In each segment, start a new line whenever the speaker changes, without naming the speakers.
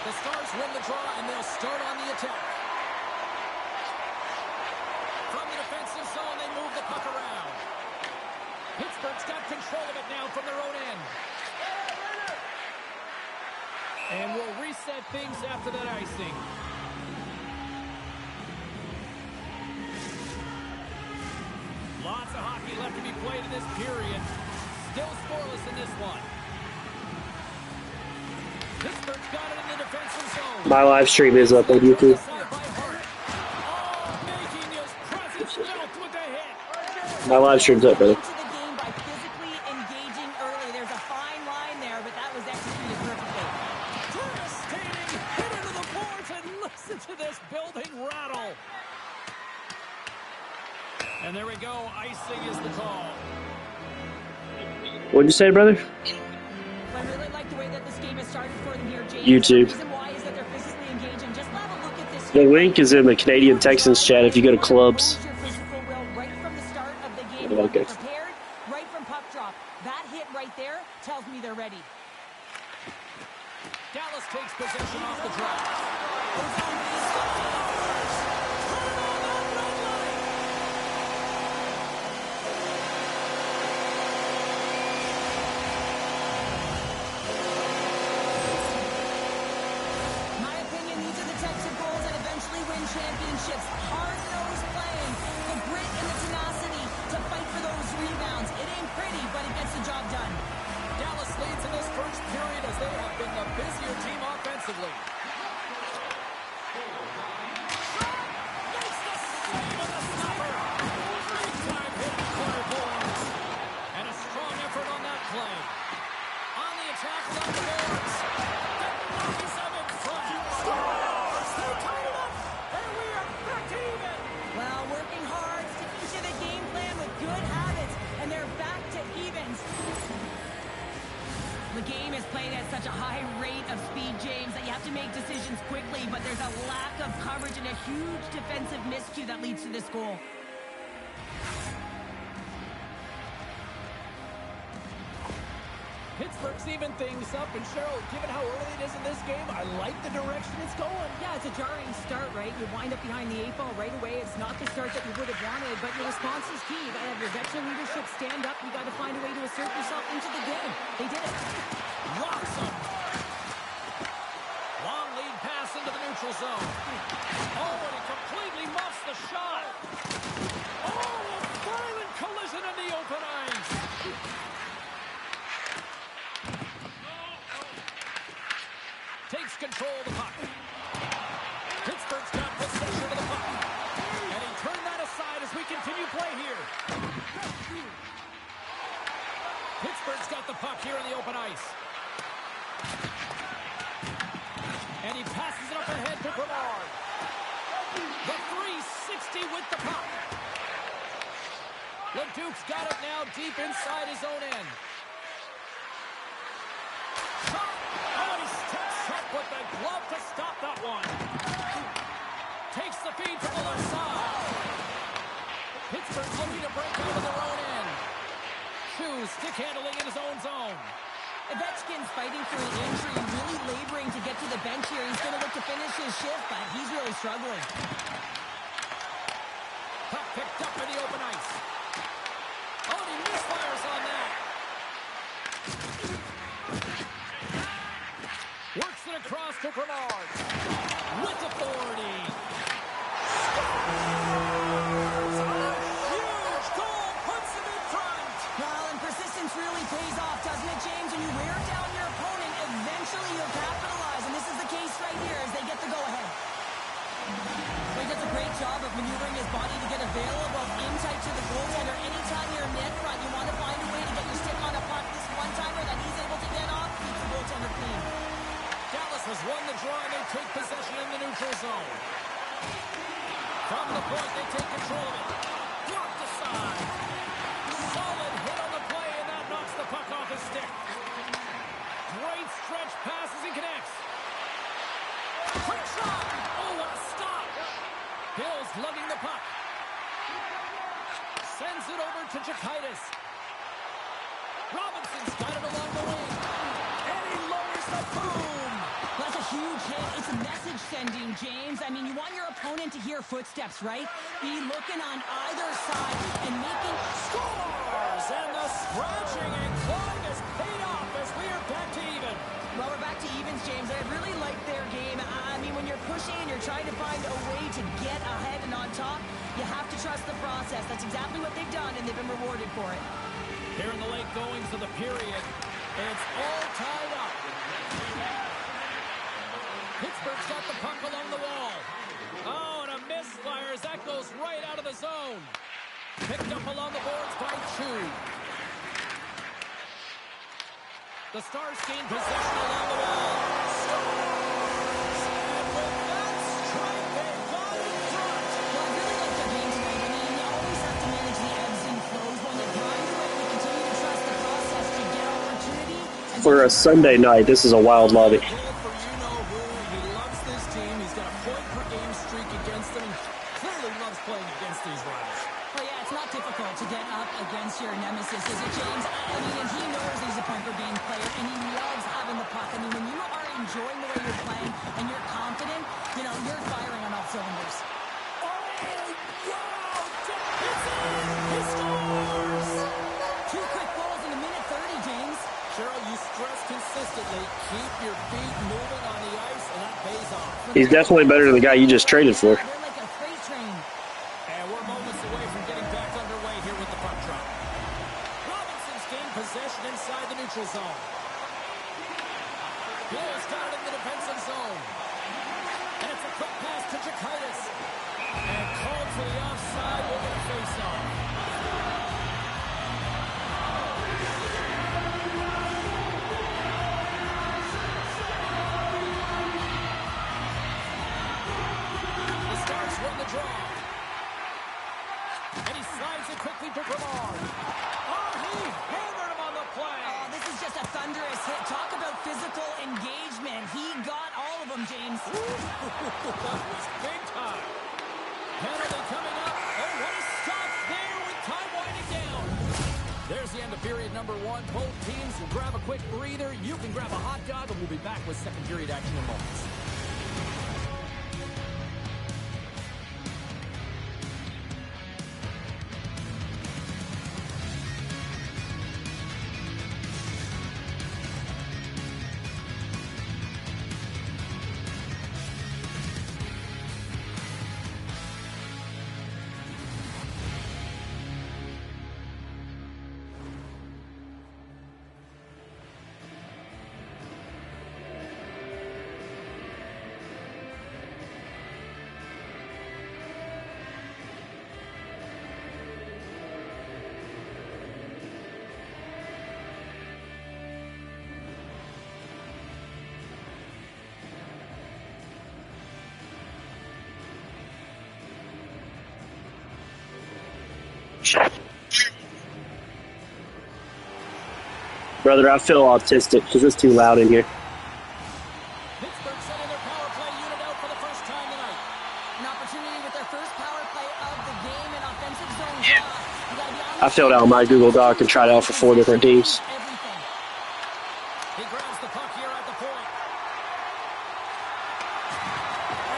The Stars win the draw, and they'll start on the attack. From the defensive zone, they move the puck around. Pittsburgh's got control of it now from their own end. And we'll reset things after that icing. Lots of hockey left to be played in this period. Still scoreless in this one. Pittsburgh's got it in the defensive zone.
My live stream is up on YouTube. My live stream's up, brother.
To this building rattle. And there we go. Icing is the call.
What'd you say, brother?
I really like the way that this game has started for them here, James.
YouTube.
The reason why is that they're physically engaging. Just have a look at this.
The link is in the Canadian Texans chat if you go to clubs.
Right from the start of the game,
Okay.
prepared, right from puck drop. That hit right there tells me they're ready.
Dallas takes possession off the draw.
My opinion, these are the types of goals that eventually win championships. Hard-nosed playing, the grit and the tenacity to fight for those rebounds. It ain't pretty, but it gets the job done.
Dallas leads in this first period as they have been the busier team offensively. And a strong effort on that play. On the attack along the boards. The Knights up in front. Stars, they tied it up. And we are back to even.
Well, working hard, sticking to the game plan with good habits, and they're back to evens. The game is played at such a high rate of speed, James, that you have to make decisions quickly, but there's a lack of coverage and a huge defensive miscue that leads to this goal.
Pittsburgh's even things up, and Cheryl, given how early it is in this game, I like the direction it's going.
Yeah, it's a jarring start, right? You wind up behind the 8-ball right away. It's not the start that you would have wanted, but your response is key. You got to have your veteran leadership stand up. You got to find a way to assert yourself into the game. They did it.
Rocks him. Long lead pass into the neutral zone. Oh, but he completely muffs the shot. Oh, a violent collision in the open ice. Takes control of the puck. Pittsburgh's got possession of the puck. And he turned that aside as we continue play here. Pittsburgh's got the puck here in the open ice. And he passes it up ahead to Bernard. The 360 with the puck. LeDuc's got it now deep inside his own end. Oh, he steps up with the glove to stop that one. Takes the feed from the left side. Pittsburgh's looking to break out of their own end. Shoes stick handling in his own zone.
Ovechkin's fighting through an injury, really laboring to get to the bench here. He's going to look to finish his shift, but he's really struggling.
Puck picked up in the open ice. Oh, and he misfires on that. Works it across to Bernard. With authority. Huge goal puts him in front.
Well, and persistence really pays off, doesn't it, James? When you wear down your opponent, eventually you'll capitalize. And this is the case right here as they get the go-ahead. He does a great job of maneuvering his body to get available in tight to the goaltender. Anytime you're in net front, you want to find a way to get your stick on a puck. This one-timer that he's able to get off keeps the goaltender clean.
Dallas has won the draw and they take possession in the neutral zone. From the point, they take control of it. Blocked aside. Solid hit on the play, and that knocks the puck off his stick. Great stretch passes and connects. Quick shot. Oh, what a stop. Bill's lugging the puck. Sends it over to Jakaitis. Robinson's got it along the wing. And he lowers the boom.
That's a huge hit. It's a message sending, James. I mean, you want your opponent to hear footsteps, right? Be looking on either side and making
Scores! And the scratching and clawing has paid off as we are back to even.
Well, we're back to evens, James. I really like their game. I mean, when you're pushing and you're trying to find a way to get ahead and on top, you have to trust the process. That's exactly what they've done, and they've been rewarded for it.
Here in the late goings of the period, it's all tied up. Pittsburgh's got the puck along the wall. Oh, and a misfires. That goes right out of the zone. Picked up along the boards by two. The Stars gain possession along the wall. Scores! And with that strike, they got in front.
Well, I really like their game tonight. I mean, you always have to manage the ebbs and flows. When they grind away, we continue to trust the process to get opportunity.
For a Sunday night, this is a wild lobby.
Goal for you-know-who. He loves this team. He's got a point-per-game streak against them. He clearly loves playing against these rivals.
Well, yeah, it's not difficult to get up against your nemesis, is it, James? I mean, and he knows he's a point-per-game player, and he loves having the puck. I mean, when you are enjoying the way you're playing and you're confident, you know, you're firing on all cylinders.
Oh, wow! It's in! He scores!
2 quick goals in a minute 30, James.
Cheryl, you stress consistently, keep your feet moving on the ice, and that pays off.
He's definitely better than the guy you just traded for.
They're like a freight train.
And we're moments away from getting back underway here with the puck drop. Robinson's gained possession inside the neutral zone. Bill's got it in the defensive zone. And it's a quick pass to Giakoumis. And called for the offside over the face-off. The Stars win the draw. And he slides it quickly to Bernard. Oh, he hammered him on the play.
Oh, this is just a thunderous hit. Talk about physical engagement. He got all of them, James.
That was big time. Penalty coming up. Oh, what a stop there with time winding down. There's the end of period number 1. Both teams will grab a quick breather. You can grab a hot dog, and we'll be back with second period action in moments.
Brother, I feel autistic because it's too loud in here.
Pittsburgh sending their power play unit out for the first time tonight.
An opportunity with their first power play of the game in offensive zone draw. You gotta be
I
on
filled out my Google Doc and tried out for 4 different teams.
everything.
He grabs the puck here at the point.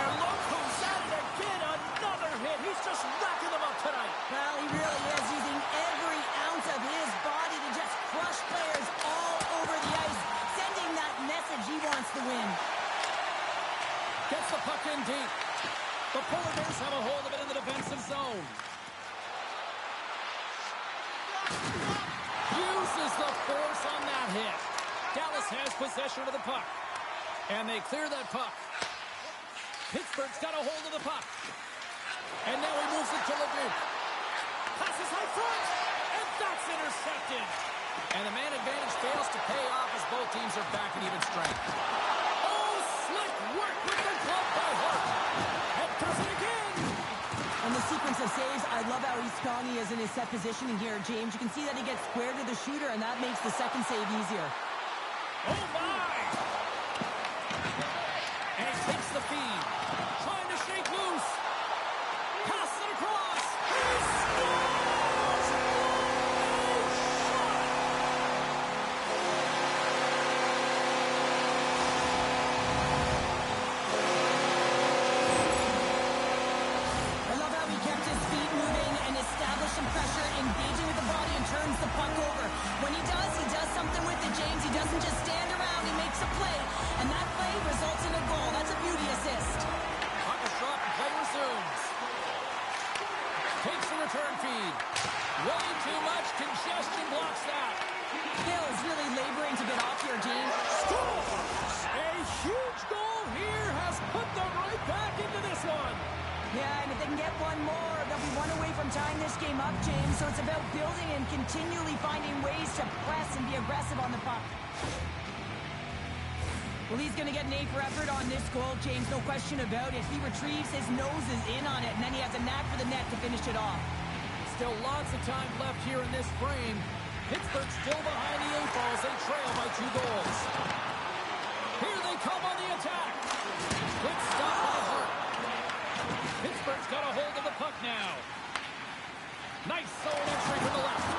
And look who's at it again. Another hit. He's just racking them up tonight.
Well, he really is using every ounce of his body to just crush players all over the ice, sending that message he wants to win.
Gets the puck in deep. The Polar Bears have a hold of it in the defensive zone. Uses the force on that hit. Dallas has possession of the puck. And they clear that puck. Pittsburgh's got a hold of the puck. And now he moves it to LeDuc. Passes high front. And that's intercepted. And the man advantage fails to pay off as both teams are back at even strength. Oh, slick work with the glove by Hart. And does it again.
And the sequence of saves, I love how strong he is in his set positioning here, James. You can see that he gets square to the shooter, and that makes the second save easier.
Oh, my! And he takes the feed. Trying to shake loose. Pass it across. He scores! A shot!
puck over. When he does something with it, James. He doesn't just stand around, he makes a play. And that play results in a goal. That's a beauty assist.
Puck is dropped and play resumes. Takes the return feed. Way too much congestion blocks that.
Hill's really laboring to get off here, James.
Scores! A huge goal here has put them right back into this one.
Yeah, and if they can get one more, they'll be one away from tying this game up, James. So it's about building and continually finding ways to press and be aggressive on the puck. Well, he's going to get an A for effort on this goal, James. No question about it. He retrieves, his nose is in on it, and then he has a knack for the net to finish it off.
Still lots of time left here in this frame. Pittsburgh still behind the 8 ball as they trail by 2 goals. Here they come on the attack. Quick stop by Hart. Pittsburgh's got a hold of the puck now. Nice zone entry from the left.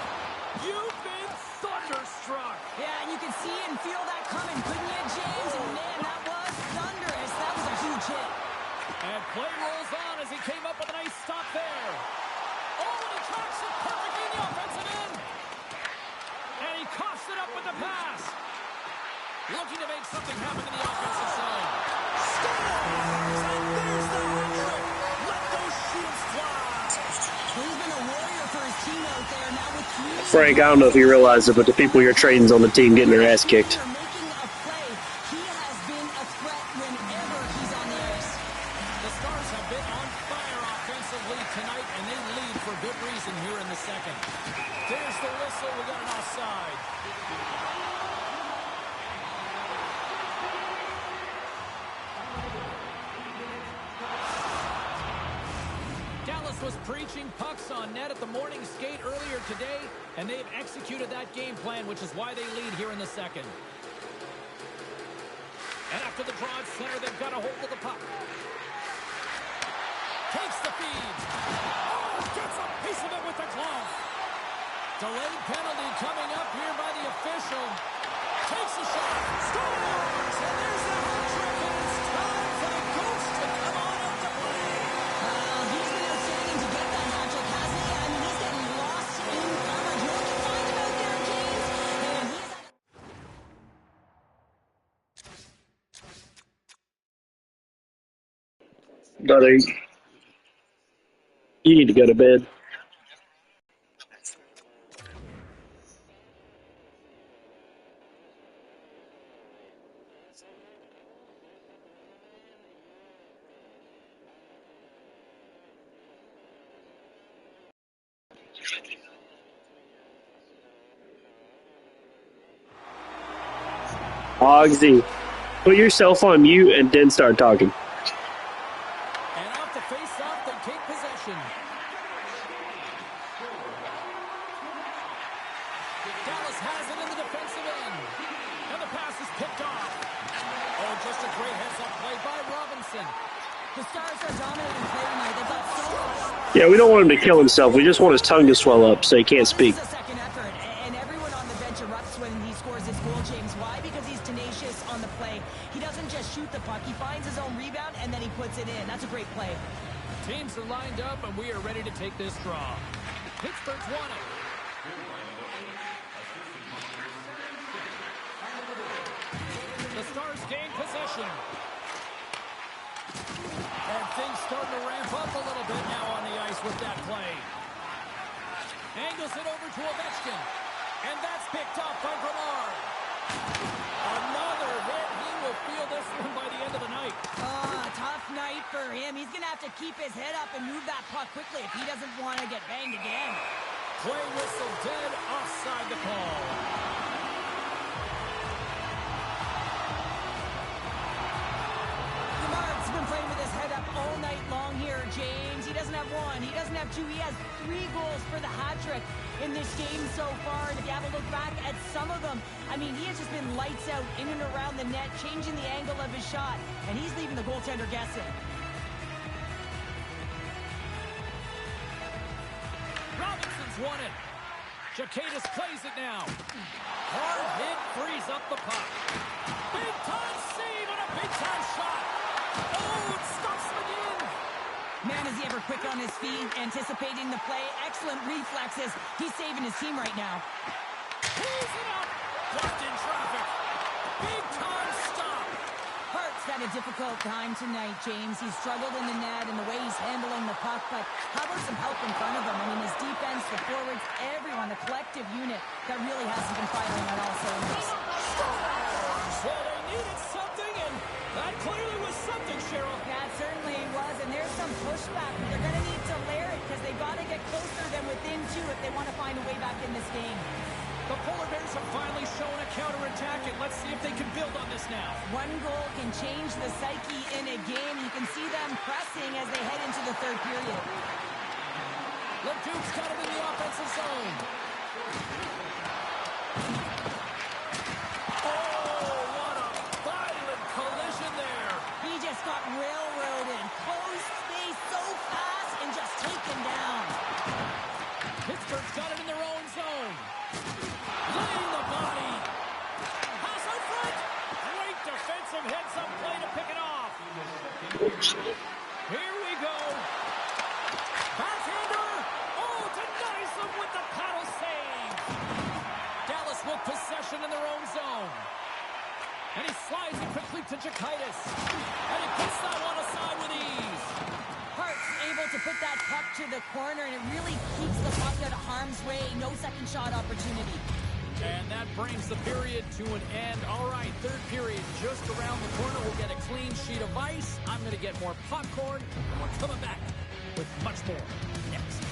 You've been thunderstruck.
Yeah, and you can see and feel that coming, couldn't you, James? And man, that was thunderous. That was a huge hit.
And play rolls on as he came up with a nice stop there. Oh, and he tracks it perfectly in the offensive end. And he coughs it up with the pass. Looking to make something happen in the offensive zone. Scores! And there's the hat-trick. Let those shields fly.
He's been a warrior for his team out there. Now with 3...
Frank, I don't know if you realize it, but the people you're trading's on the team getting their ass kicked.
Making a play. He has been a threat whenever he's on the ice.
The Stars have been on fire offensively tonight, and they lead for good reason here in the second. There's the whistle. We got an offside. Dallas was preaching pucks on net at the morning skate earlier today, and they've executed that game plan, which is why they lead here in the second. And after the draw at center, they've got a hold of the puck. Takes the feed. Oh, gets a piece of it with the glove. Delayed penalty coming up here by the official. Takes a shot. Scores! And there's the hat-trick, and it's time for the Ghost to come on up to play.
He's been outstanding to get that hat-trick, hasn't he? I mean, he's getting lost in coverage. You know what you find him out there, James? And he's...
Brother, you need to go to bed. Hogsy, put yourself on mute and then start talking.
And off the face-off, they take possession. Dallas has it in the defensive end. And the pass is picked off. Oh, just a great heads-up play by Robinson.
The Stars are dominating play tonight. They've got so much...
Yeah, we don't want him to kill himself. We just want his tongue to swell up so he can't speak.
This is a second effort, and everyone on the bench erupts when he scores his goal, James. Why? Because he's tenacious on the play. He doesn't just shoot the puck. He finds his own rebound, and then he puts it in. That's a great play.
Teams are lined up, and we are ready to take this draw. Pittsburgh's won it. The Stars gain possession. And things starting to ramp up a little bit now on the ice with that play. Angles it over to Ovechkin. And that's picked off by Gramard. Another hit. He will feel this one by the end of the night.
Tough night for him. He's going to have to keep his head up and move that puck quickly if he doesn't want to get banged again.
Play whistle dead, offside the call.
Gramard's been playing with his head up all night long here, James. He doesn't have one. He doesn't have two. He has 3 goals for the hat-trick in this game so far. And if you have a look back at some of them, I mean, he has just been lights out in and around the net, changing the angle of his shot. And he's leaving the goaltender guessing.
Robinson's won it. Jaquetas plays it now. Hard hit, frees up the puck. Big time save and a big time shot. Oh, it stops him again.
Man, is he ever quick on his feet, anticipating the play. Excellent reflexes. He's saving his team right now.
Pulls it up. Blocked in traffic. Big time stop.
Hart's had a difficult time tonight, James. He's struggled in the net and the way he's handling the puck, but how about some help in front of him? I mean, his defense, the forwards, everyone, the collective unit that really hasn't been firing on all cylinders.
Well, they needed something, and that clearly was something, Cheryl.
That certainly was, and there's some pushback. They're going to need to layer it because they've got to get closer than within two if they want to find a way back in this game.
The Polar Bears have finally shown a counterattack, and let's see if they can build on this now.
One goal can change the psyche in a game. You can see them pressing as they head into the third period.
The Duke's got him in the offensive zone. Oh, what a violent collision there.
He just got railroaded. Closed space so fast and just taken down.
Pittsburgh's got it in their own zone. Laying the body. Pass out front. Great defensive heads-up play to pick it off. Here we go. Backhander. Oh, denies them with the paddle save. Dallas with possession in their own zone. And he slides it quickly to Giakaitis. And he puts that one aside with ease.
Hart's able to put that puck to the corner, and it really keeps the puck out of harm's way. No second shot opportunity.
And that brings the period to an end. All right, third period just around the corner. We'll get a clean sheet of ice. I'm going to get more popcorn, and we're coming back with much more next.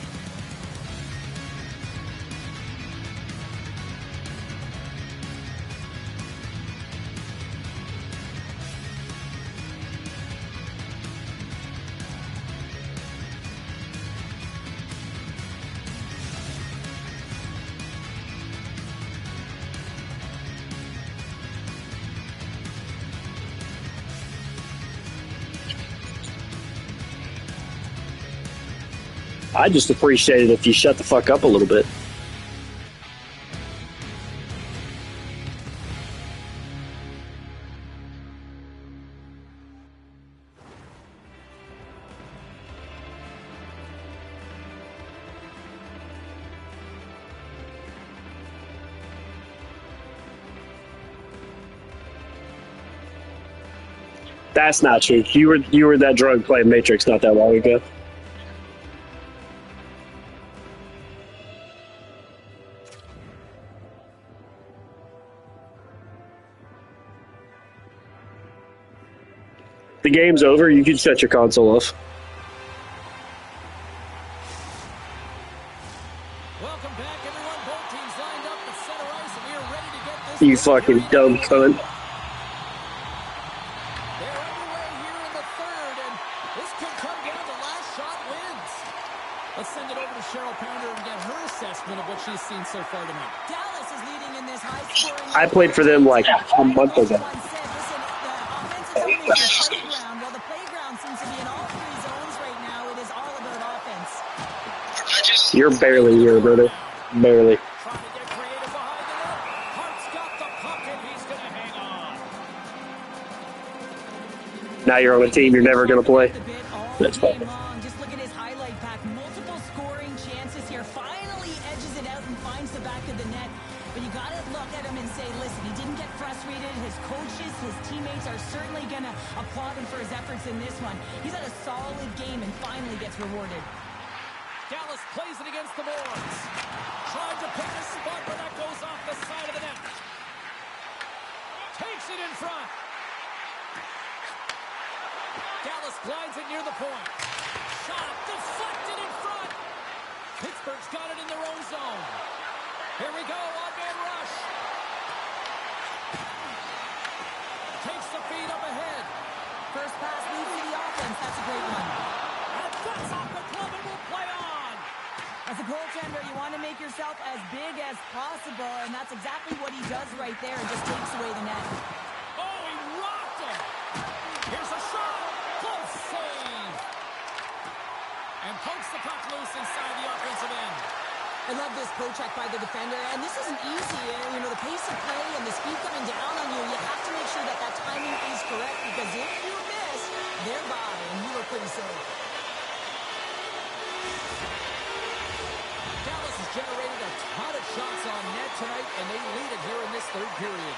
I just appreciate it if you shut the fuck up a little bit. That's not true. You were that drunk playing Matrix not that long ago. The game's over. You can shut your console off.
Welcome back, everyone. Both teams lined up at center ice, and we are ready to get this.
You fucking dumb cunt.
They're underway here in the third, and this could come down to last shot wins. Let's send it over to Cheryl Pounder and get her assessment of what she's seen so far tonight.
Dallas is leading in this high-scoring.
I played for them like a month ago.
Listen, the offensive zone is your playground. Well, the playground seems to be in all three zones right now. It is all about offense.
You're barely here, brother. Barely.
Trying to get creative behind the net. Hart's got the puck, and he's going to hang on.
Now you're on a team you're never going to play. That's fine.
Just look at his highlight pack. Multiple scoring chances here. Finally edges it out and finds the back of the net. But you got to look at him and say, listen, he didn't get frustrated. His coaches, his teammates are certainly going to applaud him for his efforts in this one. He's had a solid game and finally gets rewarded.
Dallas plays it against the boards. Trying to pick a spot, but that goes off the side of the net. Takes it in front. Dallas glides it near the point. Shot deflected in front. Pittsburgh's got it in their own zone. Here we go, on-man rush. Takes the feed up ahead.
First pass leads to the offense. That's a great one.
And that's off the glove and will play on.
As a goaltender, you want to make yourself as big as possible, and that's exactly what he does right there. It just takes away the net.
Oh, he rocked him. Here's a shot. Close save. And pokes the puck loose inside the offensive end.
I love this poke check by the defender, and this isn't easy. You know, the pace of play and the speed coming down on you, you have to make sure that that timing is correct, because if you miss, they're by, and you look pretty safe.
Dallas has generated a ton of shots on net tonight, and they lead it here in this third period.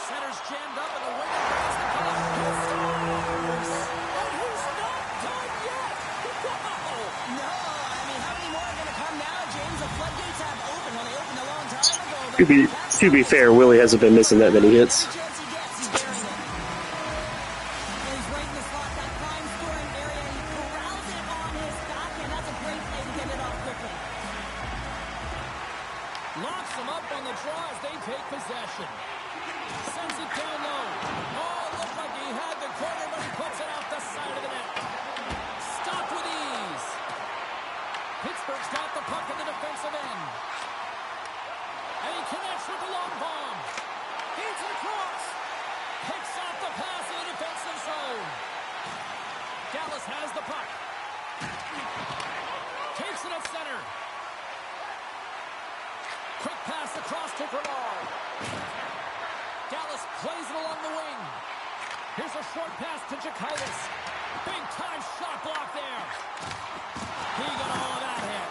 Center's jammed up, and the winger grabs the puck. He scores! And he's not done yet! Wow!
No, I mean, how many more are going to come now, James? The floodgates have opened. Well, they opened a long time ago.
To be fair, Willie hasn't been missing that many hits.
Every chance he gets, he's bearing it. And he's right in the slot, that prime scoring area. He corrals it on his backhand. That's a great play to get it off quickly.
Locks them up on the draw as they take possession. Sends it down low. Oh, looked like he had the corner, but he puts it out the side of the net. Stopped with ease. Pittsburgh's got the puck in the defensive end. And he connects with the long bomb. Feeds it across. Picks off the pass in the defensive zone. Dallas has the puck. Takes it at center. Quick pass across to Bernard. Dallas plays it along the wing. Here's a short pass to Jakaitis. Big time shot block there. He got all of that hit.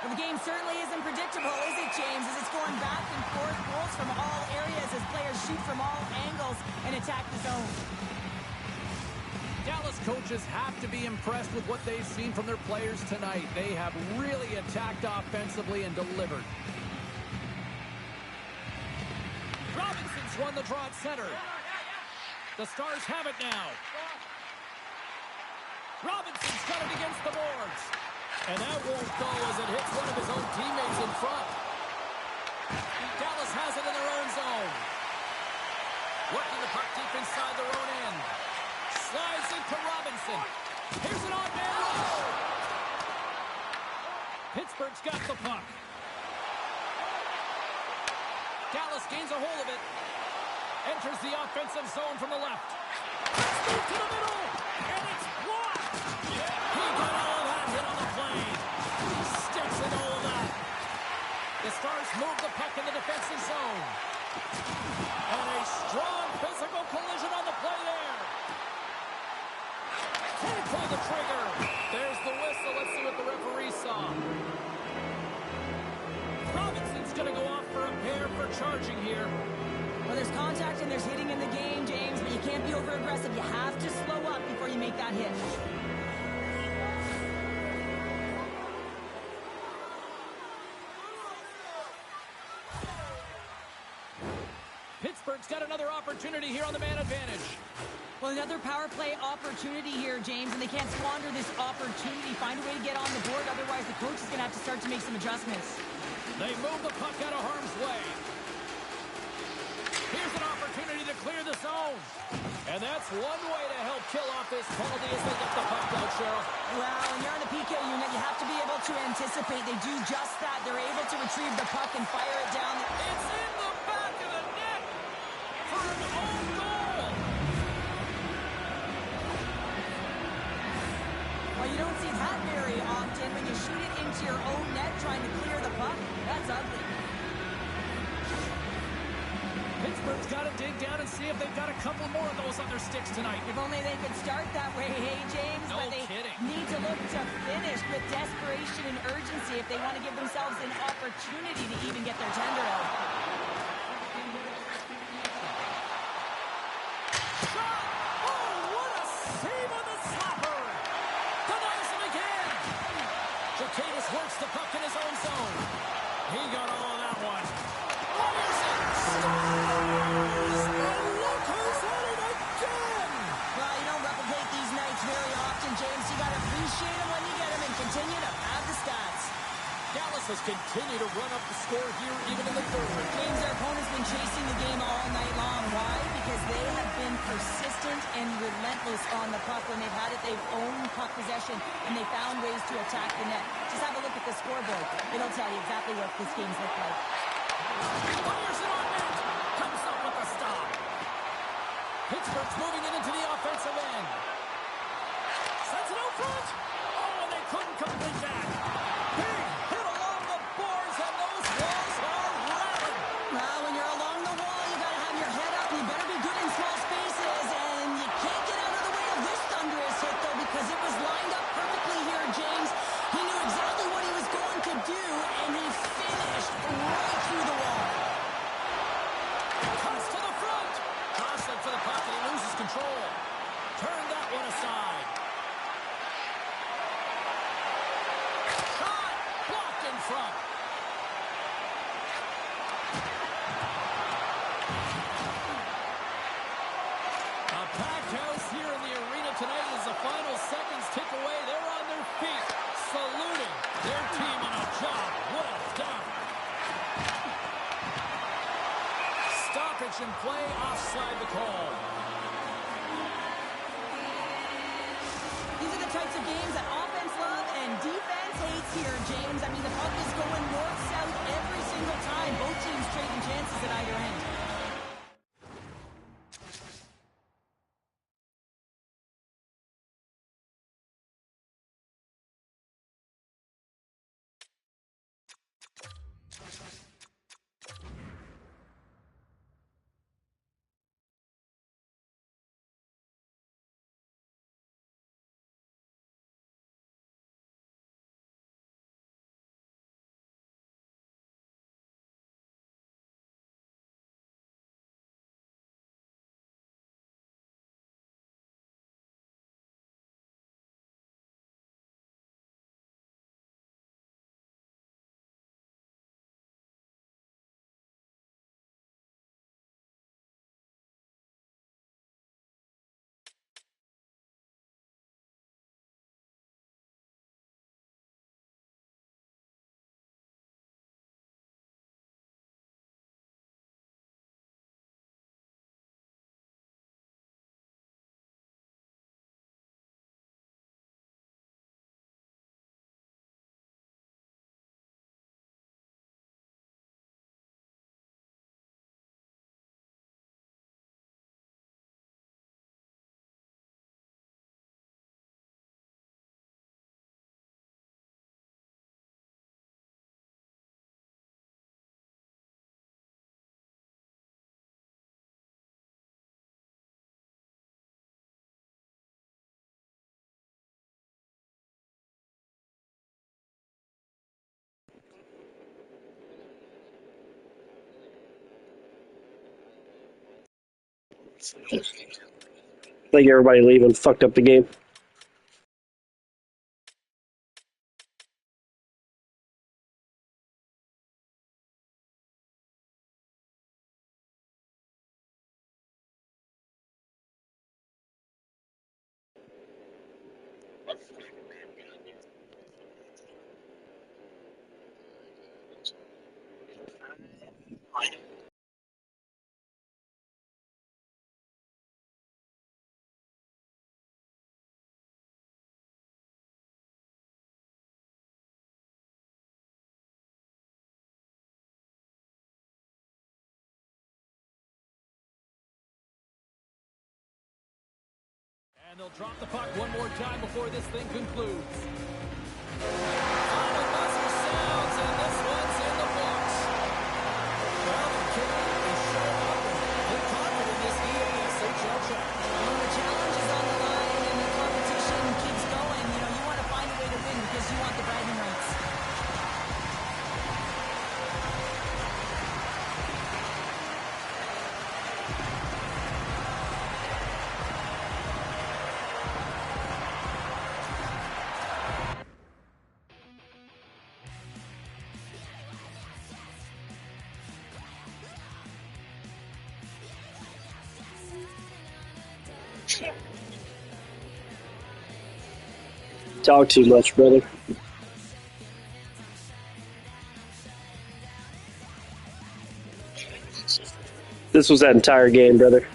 Well, the game certainly isn't predictable, is it, James? As it's going back and forth, goals from all areas as players shoot from all angles and attack the zone.
Dallas coaches have to be impressed with what they've seen from their players tonight. They have really attacked offensively and delivered. Robinson's won the draw at center. The Stars have it now. Robinson's got it against the boards. And that won't go as it hits one of his own teammates in front. Dallas has it in their own zone. Working the puck deep inside their own end. Slides it to Robinson. Here's an odd-man roll. Pittsburgh's got the puck. Dallas gains a hold of it. Enters the offensive zone from the left. Let's move to the middle. And it's blocked. He got all of that hit on the plane. Sticks in all of that. The Stars move the puck in the defensive zone. And a strong physical collision on the play there. Can't pull the trigger. There's the whistle. Let's see what the referee saw. Robinson's going to go off for a pair for charging here.
Well, there's contact and there's hitting in the game, James, but you can't be over-aggressive. You have to slow up before you make that hit.
Pittsburgh's got another opportunity here on the man advantage.
Well, another power play opportunity here, James, and they can't squander this opportunity. Find a way to get on the board, otherwise the coach is going to have to start to make some adjustments.
They move the puck out of harm's way. Here's an opportunity to clear the zone. And that's one way to help kill off this penalty as they get the puck out, Cheryl.
Well, when you're on the PK unit, you have to be able to anticipate. They do just that. They're able to retrieve the puck and fire it down.
It's in the back of the net for an own goal.
Well, you don't see that very often. When you shoot it into your own net trying to clear the puck, that's ugly.
Pittsburgh's got to dig down and see if they've got a couple more of those on their sticks tonight.
If only they could start that way, hey, James?
No
but they
kidding.
need to look to finish with desperation and urgency if they want to give themselves an opportunity to even get their tender out.
Shot! Oh, what a save on the slapper! Denies him again! Jakaitis works the puck in his own zone. He got all of that one. Ryerson scores! And look who's at it again!
Well, you don't replicate these nights very often, James. You got to appreciate them when you get them and continue to pad the stats.
Dallas has continued to run up the score here even in the third.
James, their opponent's been chasing the game all night long. Why? Because they have been persistent and relentless on the puck. When they've had it, they've owned puck possession, and they found ways to attack the net. Just have a look at the scoreboard. It'll tell you exactly what this game's looked like.
Fires it on net. Comes up with a stop. Pittsburgh's moving it into the offensive end. Sends it out front. Oh, and they couldn't complete that. Big hit along the boards, and those walls are rattling.
Well, when you're along the wall, you got to have your head up. You better be good in small
final seconds tick away. They're on their feet, saluting their team on a job well done. Stoppage in play, offside the call.
These are the types of games that offense love and defense hates here, James. I mean, the puck is going north-south every single time. Both teams trading chances at either end.
Like everybody leaving fucked up the game.
And they'll drop the puck one more time before this thing concludes. Final buzzer sounds, and this one's in the books. Well, the kid is showing up, and they're confident in this EASHL challenge.
Well, the challenge is on the line, and the competition keeps going. You know, you want to find a way to win because you want the bragging rights.
Talk too much, brother. This was that entire game, brother.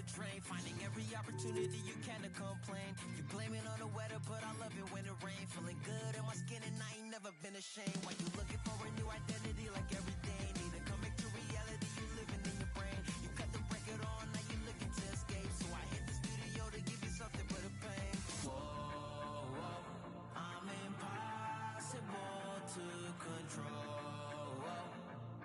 a drain, finding every opportunity you can to complain. You blame it on the weather, but I love it when it rains. Feeling good in my skin and I ain't never been ashamed. Why you looking for a new identity like every day? Need to come back to reality, you living in your brain. You cut the record on, now you looking to escape. So I hit the studio to give you something but a pain. Whoa, I'm impossible to control.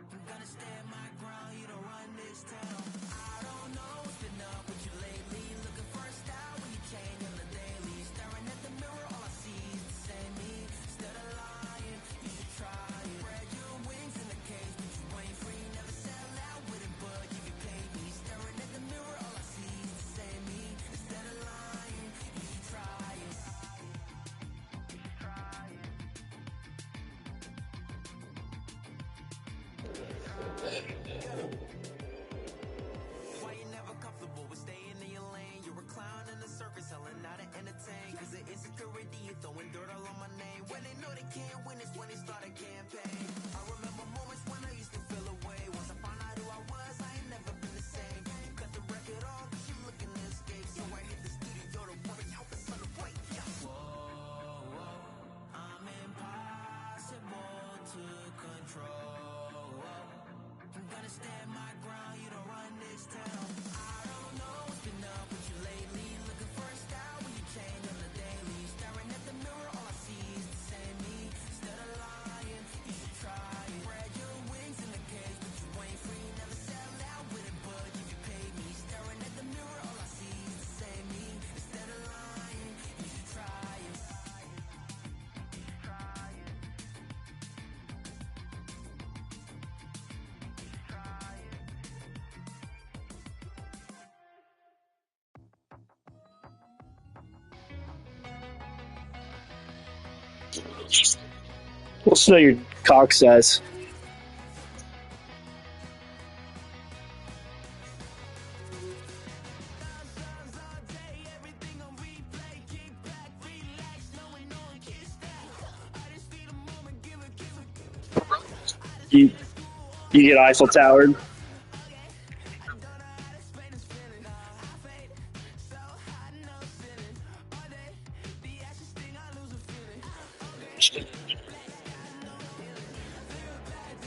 I'm gonna stand my ground, you don't run this town. I don't know what's been up with you lately. Looking for a style when you change on the daily. Staring at the mirror, all I see is the same me. Instead of lying, you should try it. Spread your wings in the cage, but you ain't free. Never sell out with it, but you can pay me. Staring at the mirror, all I see is the same me. Instead of lying, you should try it. Why you never comfortable with staying in your lane? You're a clown in the circus, selling out to entertain. Cause the insecurity, you throwing dirt all on my name. When they know they can't win, it's when they start a campaign. I remember moments when I used to feel away. Once I found out who I was, I ain't never been the same. You cut the record on, cause you looking to escape. So I hit the studio to worry out the sun to break. Yeah. Whoa, I'm impossible to control. I'm gonna stand my ground, you don't run this town. I don't know what's been up with you lately. Looking for a style when you change on the daily. Staring at the mirror, all I see is the same me. Instead of lying, you should try it. Spread your wings in the cage, but you ain't free. Never sell out with it, but you can pay me. Staring at the mirror, all I see is the same me. Instead of lying, you should try it.
Let's know your cock size. You get Eiffel Towered.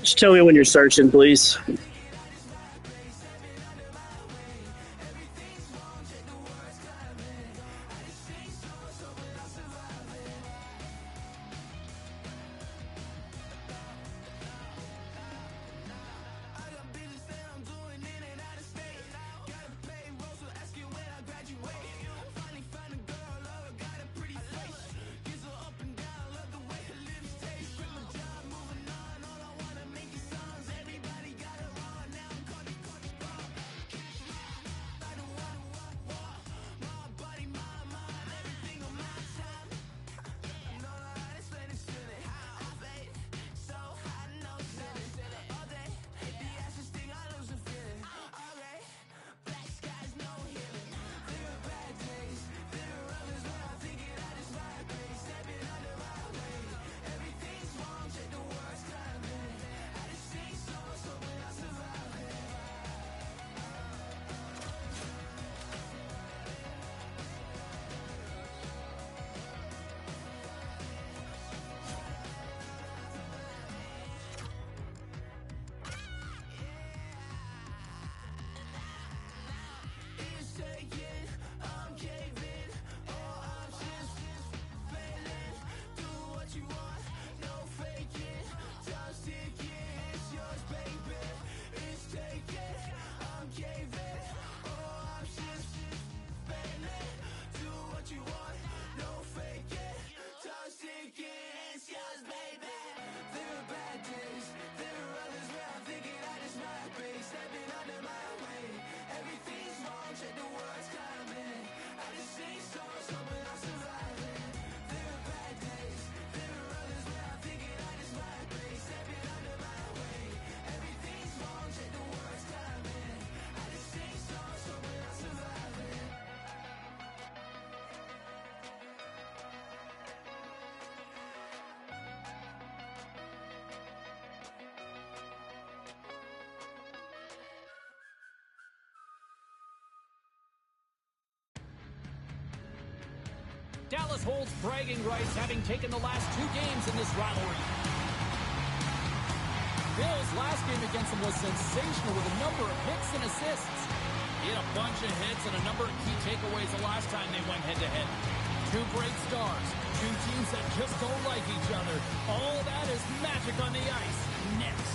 Just tell me when you're searching, please.
Dallas holds bragging rights, having taken the last 2 games in this rivalry. Bill's last game against him was sensational with a number of hits and assists. He had a bunch of hits and a number of key takeaways the last time they went head-to-head. 2 great stars, 2 teams that just don't like each other. All that is magic on the ice. Next.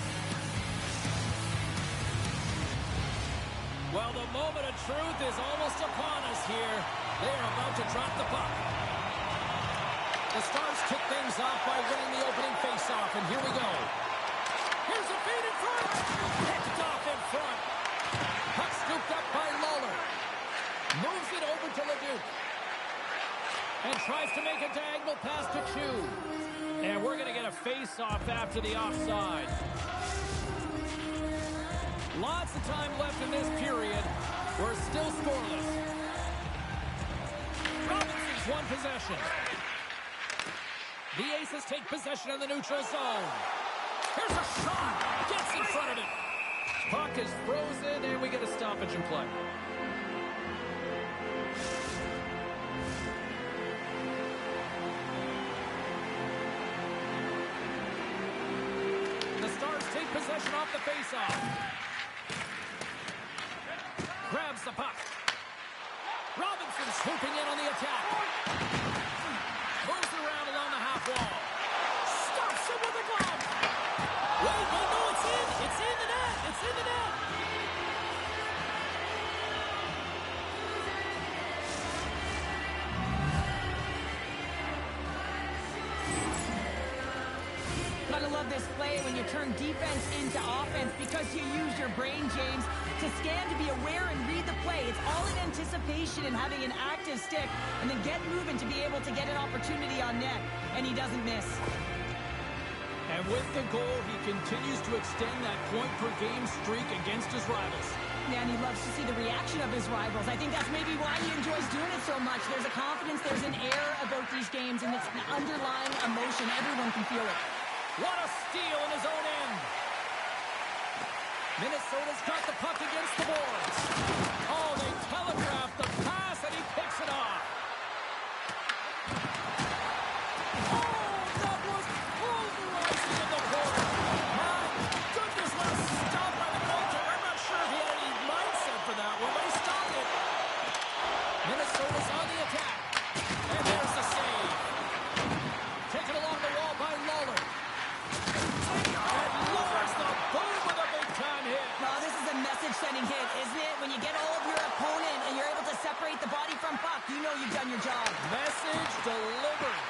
Well, the moment of truth is almost upon us here. They are about to drop the puck. The Stars kick things off by winning the opening faceoff, and here we go. Here's a feed in front. Picked off in front. Puck scooped up by Lawler. Moves it over to Leduc. And tries to make a diagonal pass to Chu. And we're going to get a face-off after the offside. Lots of time left in this period. We're still scoreless. Robinson's won possession. The Aces take possession of the neutral zone. Here's a shot. Gets in front of it. Puck is frozen, and we get a stoppage in play. The Stars take possession off the faceoff. Grabs the puck. Robinson swooping in on the attack. Moves around along the half wall. Stops him with a glove. Wait, no, it's in. It's in the net. It's in the net.
Gotta love this play when you turn defense into offense because you use your brain, James, to scan, to be aware, and read the play. It's all in anticipation and having an active stick, and then get moving to be able to get an opportunity on net, and he doesn't miss.
And with the goal, he continues to extend that point-per-game streak against his rivals.
Yeah, and he loves to see the reaction of his rivals. I think that's maybe why he enjoys doing it so much. There's a confidence, there's an air about these games, and it's an underlying emotion. Everyone can feel it.
What a steal in his own end. Minnesota's got the puck against the boards. Oh, they telegraphed the pass, and he picks it off. Oh, that was pulverizing in the corner. My goodness, what a stop by the goaltender. I'm not sure if he had any mindset for that one, but he stopped it. Minnesota's on the attack. And there's the save. Taken along the wall by Lawler. And lowers the boom with a big-time hit.
No, this is a message-sending hit, isn't it? When you get all of your opponent and you're able to separate the body from puck, you know you've done your job.
Message delivered.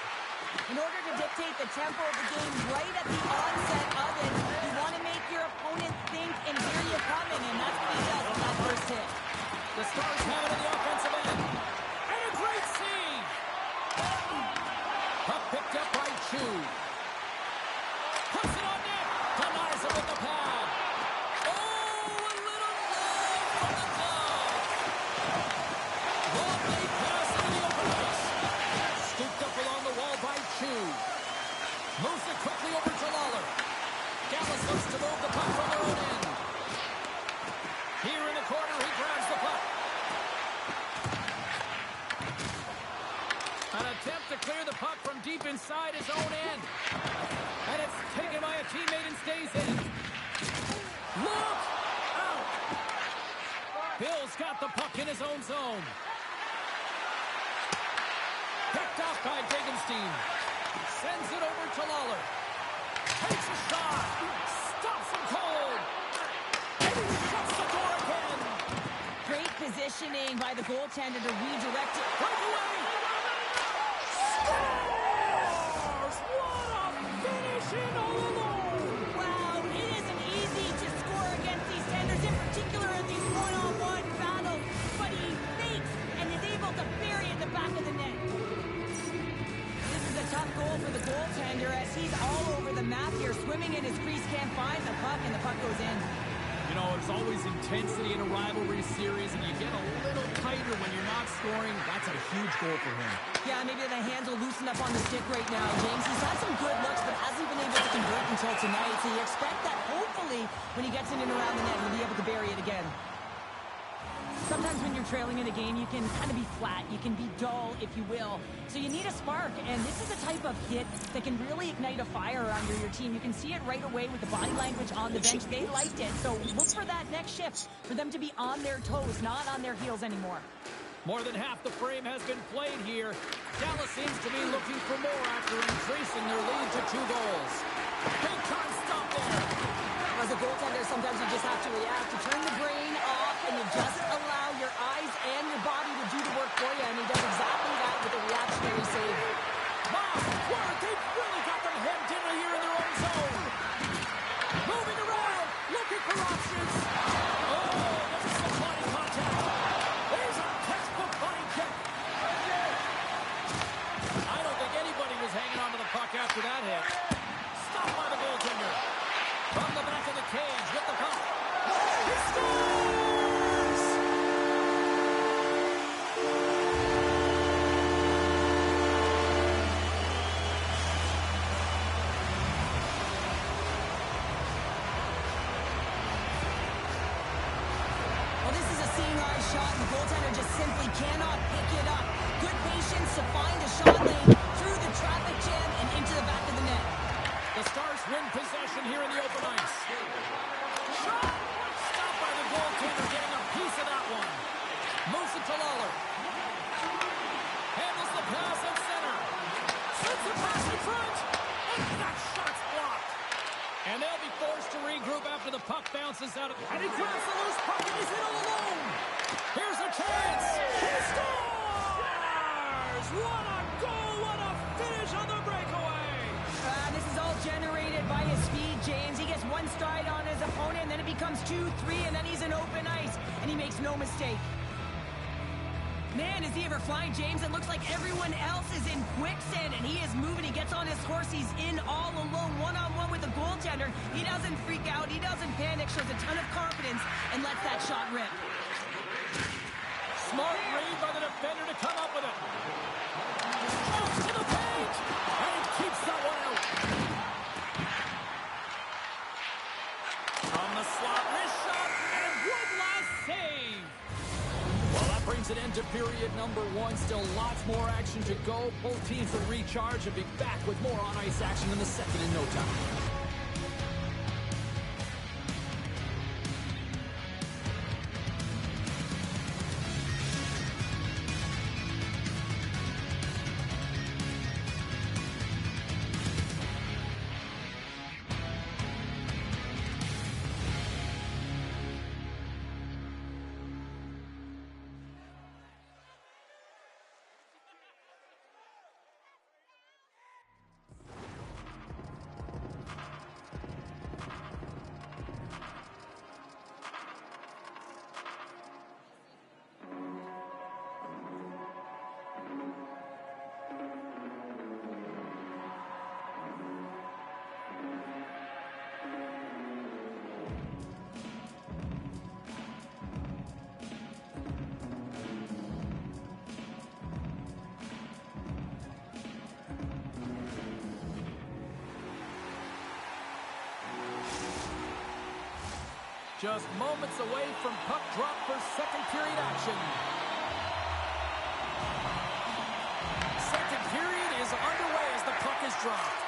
In order to dictate the tempo of the game right at the onset of it, you want to make your opponent think and hear you coming, and that's what he does with that first hit.
The Stars have it in the offensive end. And a great save. Puck picked up by Chu. Puts it on net. Denies it with the pad. Oh, a little love from the glove. Lovely pass into the open ice. Scooped up along the wall by Chu. Moves it quickly over to Lawler. Dallas looks to move the puck from their own end. Here in the corner, he grabs the puck. An attempt to clear the puck from deep inside his own end. And it's taken by a teammate and stays in. Look out! Bill's got the puck in his own zone. Picked off by Degenstein. Sends it over to Lawler. Takes a shot. Stops him cold. And he shuts the door again.
Great positioning by the goaltender to redirect it.
Breakaway. Scores! What a finish in all alone.
Wow, it isn't easy to score against these tenders, in particular in these one-on-one battles, but he fakes and is able to bury it in the back of the net. This is a tough goal for the goaltender as he's all over the map here, swimming in his crease, can't find the puck, and the puck goes in.
You know, there's always intensity in a rivalry series, and you get a little tighter when you're not scoring. That's a huge goal for him.
Yeah, maybe the hands will loosen up on the stick right now, James. He's had some good looks, but hasn't been able to convert until tonight. So you expect that hopefully when he gets in and around the net, he'll be able to bury it again. Sometimes when you're trailing in a game, you can kind of be flat. You can be dull, if you will. So you need a spark, and this is the type of hit that can really ignite a fire under your team. You can see it right away with the body language on the bench. They liked it. So look for that next shift, for them to be on their toes, not on their heels anymore.
More than half the frame has been played here. Dallas seems to be looking for more after increasing their lead to 2 goals. Big time stop there.
As a goaltender, sometimes you just have to react. You turn the brain off, and you just allow your eyes and your body to do the work for you, and he does exactly that with a reactionary save.
Wow, they've really got them hemmed in here in their own zone. Moving around, looking for options. Oh, there's some body contact. There's a textbook body kick. I don't think anybody was hanging on to the puck after that hit. Stopped by the goaltender. From the back of the cage with the puck. He scores!
Well, this is a seeing eye shot, and the goaltender just simply cannot pick it up. Good patience to find a shot lane through the traffic jam and into the back of the net.
The Stars win possession here in the open ice. Shot! Stopped by the goaltender, getting a piece of that one. Moves it to Lawler. Handles the pass at center. Sends the pass in front. And that shot's blocked. And they'll be forced to regroup after the puck bounces out. And he grabs the loose puck and he's in all alone. Here's a chance. He scores! What a goal! What a finish on the breakaway!
This is all generated by his speed, James. He gets one stride on his opponent, and then it becomes 2, 3, and then he's in open ice, and he makes no mistake. Man, is he ever flying, James? It looks like everyone else is in quicksand, and he is moving. He gets on his horse. He's in all alone, one-on-one with the goaltender. He doesn't freak out. He doesn't panic. Shows a ton of confidence and lets that shot rip.
Smart read by the defender to come up with it. Off to the page, and he keeps that one out. On the slot, wrist shot, and one last save. Well, that brings an end to period number 1. Still lots more action to go. Both teams will recharge and be back with more on-ice action in the second in no time. Just moments away from puck drop for second period action. Second period is underway as the puck is dropped.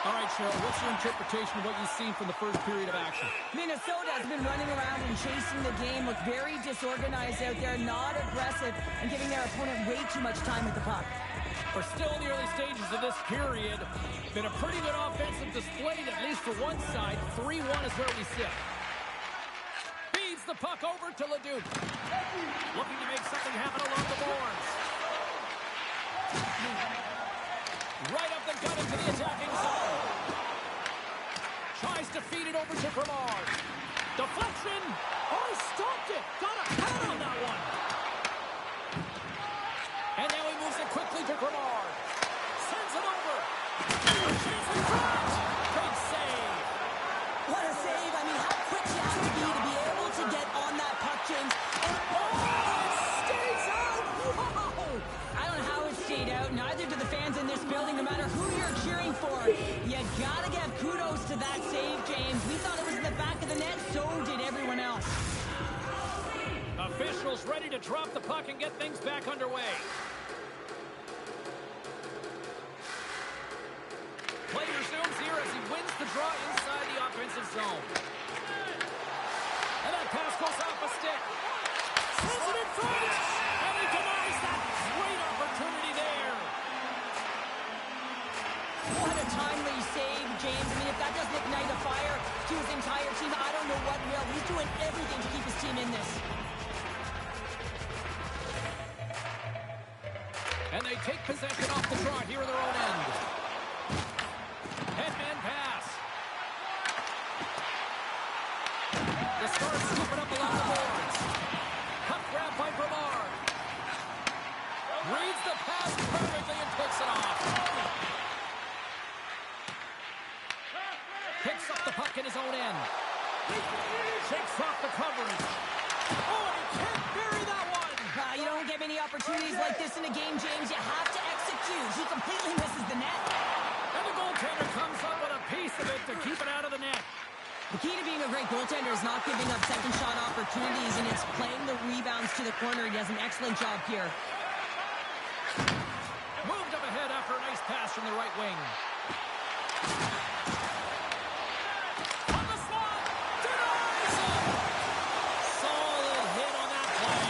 All right, Cheryl, what's your interpretation of what you've seen from the first period of action?
Minnesota has been running around and chasing the game, look very disorganized out there, not aggressive, and giving their opponent way too much time with the puck.
We're still in the early stages of this period. Been a pretty good offensive display, at least for one side. 3-1 is where we sit. Feeds the puck over to Leduc. Looking to make something happen along the boards. Right up the gut into the attacking zone. Tries to feed it over to Bernard. Deflection. Oh, stopped it. Got a head on that one. And now he moves it quickly to Bernard. Sends it over. Chance in front. Great save.
What a save. I mean, how quick you have to be able to get on that puck, James. And it stays out. Whoa. I don't know how it stayed out. Neither do the fans in this building, no matter who you're cheering for. You gotta give kudos to that save, James. We thought it was in the back of the net. So did everyone else.
Officials to drop the puck and get things back underway. Play resumes here as he wins the draw inside the offensive zone. And that pass goes off a stick. Sends it in front! And he denies that great opportunity there.
What a timely save, James. I mean, if that doesn't ignite a fire to his entire team, I don't know what will. He's doing everything to keep his team in this.
And they take possession off the draw here in their own end. Headman pass. The Stars scooping up along the boards. Puck grab by Brevard. Reads the pass perfectly and picks it off. Picks up the puck in his own end. Shakes off the coverage. Oh, he can't bury that one.
You don't get many opportunities like this in a game, James. You have to execute. He completely misses the net.
And the goaltender comes up with a piece of it to keep it out of the net.
The key to being a great goaltender is not giving up second shot opportunities, and it's playing the rebounds to the corner. He does an excellent job here.
Moved up ahead after a nice pass from the right wing. On the slot! Denies it! Solid hit on that play.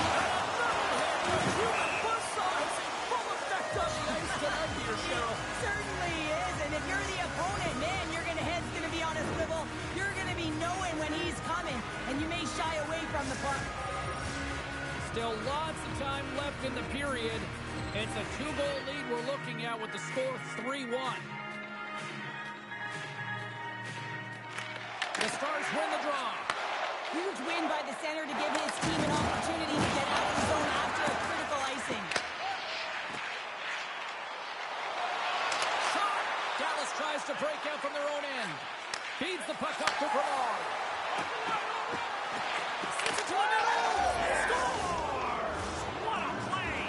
And another hit with human both sides. Full effect on the ice tonight here, Cheryl.
Certainly is, and if you're the opponent, man, your head's going to be on a swivel. You're going to be knowing when he's coming, and you may shy away from the puck.
Still lots of time left in the period. It's a 2-goal lead we're looking at with the score 3-1. The Stars win the draw.
Huge win by the center to give his team an opportunity to get out of the zone after a critical icing.
Shot! Dallas tries to break out from their own end. Feeds the puck up to Brevard. Sends it to the middle! Scores! What a play!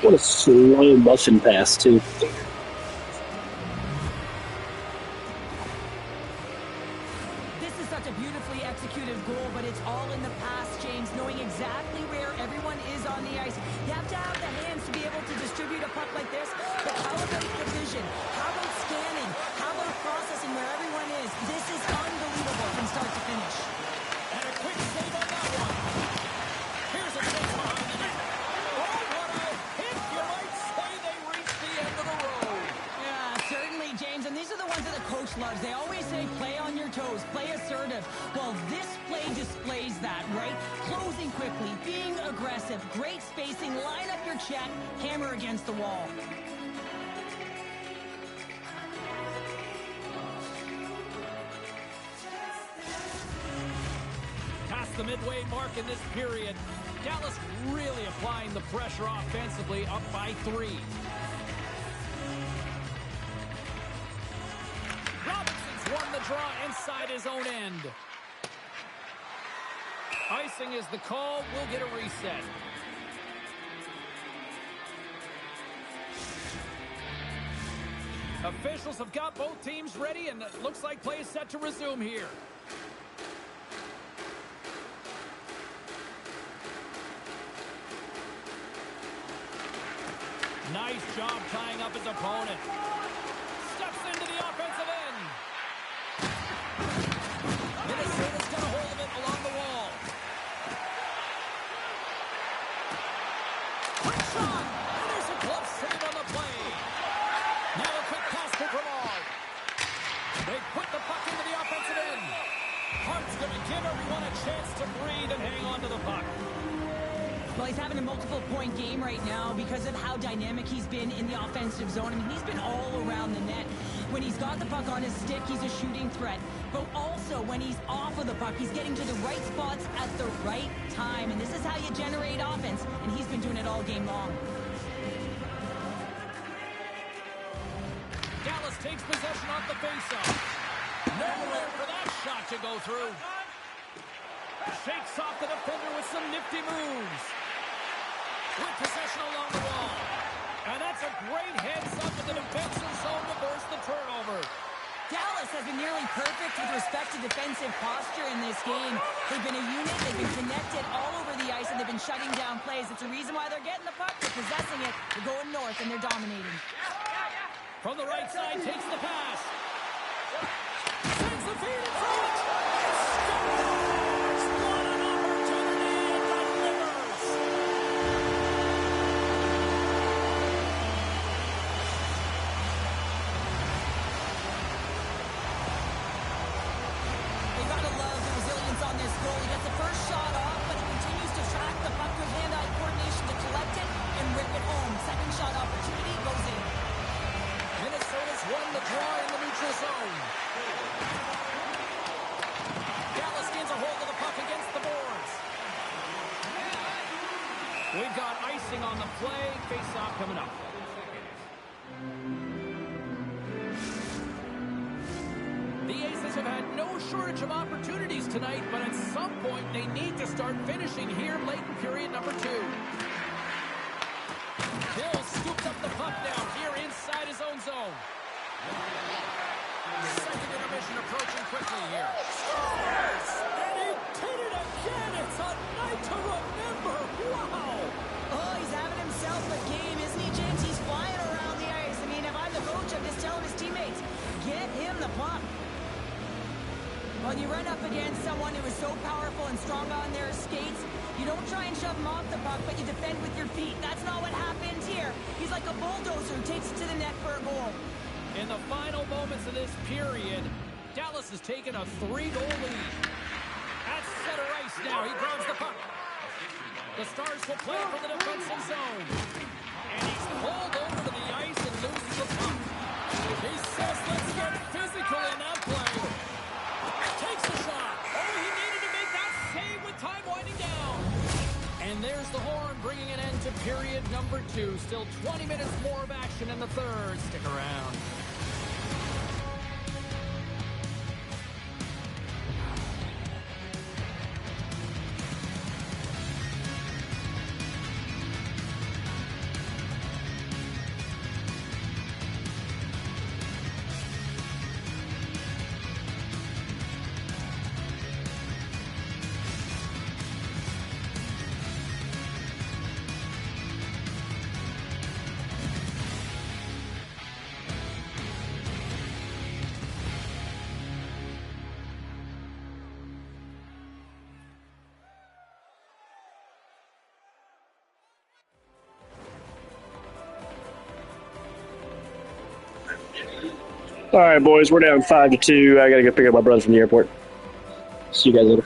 What a slow motion pass, too.
This is such a beautifully executed goal, but it's all in the pass, James, knowing exactly where everyone is on the ice. You have to have the hands to be able to distribute a puck like this, but how about the vision? How about scanning? How about processing where everyone is? This is unbelievable from start to finish.
And a quick save on that one. Here's a chase behind the net. Oh, what a hit! You might say they reached the end of the road.
Yeah, certainly, James, and these are the ones that the coach loves. They always say, play on your toes, play assertive. Well, this play displays that, right? Closing quickly, being aggressive, great spacing, line up your check, hammer against the wall.
Past the midway mark in this period, Dallas really applying the pressure offensively, up by 3. Robinson's won the draw inside his own end. Icing is the call. We'll get a reset. Officials have got both teams ready, and it looks like play is set to resume here. Nice job tying up his opponent. Steps into the offensive end. Minnesota's got a hold of it along the wall. Quick shot! And there's a glove save on the play. Now a quick pass to Brevard. They put the puck into the offensive end. Hart's going to give everyone a chance to breathe and hang on to the puck.
Well, he's having a multiple-point game right now because of how dynamic he's been in the offensive zone. I mean, he's been all around the net. When he's got the puck on his stick, he's a shooting threat. But also, when he's off of the puck, he's getting to the right spots at the right time. And this is how you generate offense, and he's been doing it all game long.
Dallas takes possession off the faceoff. Nowhere for that shot to go through. Shakes off the defender with some nifty moves. With possession along the wall. And that's a great heads up in the defensive zone to force the turnover.
Dallas has been nearly perfect with respect to defensive posture in this game. They've been a unit, they've been connected all over the ice, and they've been shutting down plays. It's a reason why they're getting the puck, they're possessing it, they're going north, and they're dominating.
From the right side, takes the pass. Sends the feed in front. Scores! What an opportunity and delivers!
They gotta love the resilience on this goal. He gets the first shot off, but he continues to track the puck with hand-eye coordination to collect it and rip it home. Second shot opportunity goes in.
Minnesota's won the draw in the neutral zone. Dallas gains a hold of the puck against the boards. We've got icing on the play. Face-off coming up. The Aces have had no shortage of opportunities tonight, but at some point they need to start finishing here late in period number 2. Hill scoops up the puck now here inside his own zone. Second intermission approaching quickly here. Scores! And he did it again! It's a night to remember! Wow!
Oh, he's having himself a game, isn't he, James? He's flying around the ice. I mean, if I'm the coach, I'm just telling his teammates, get him the puck. When you run up against someone who is so powerful and strong on their skates, you don't try and shove him off the puck, but you defend with your feet. That's not what happened here. He's like a bulldozer who takes it to the net for a goal.
In the final moments of this period, Dallas has taken a 3-goal lead. At center ice now, he grabs the puck. The Stars will play for the defensive zone. And he's pulled over to the ice and loses the puck. He says, let's get physical in that play. Takes the shot. Oh, he needed to make that save with time winding down. And there's the horn bringing an end to period number 2. Still 20 minutes more of action in the third. Stick around.
All right, boys, we're down 5-2. I got to go pick up my brother from the airport. See you guys later.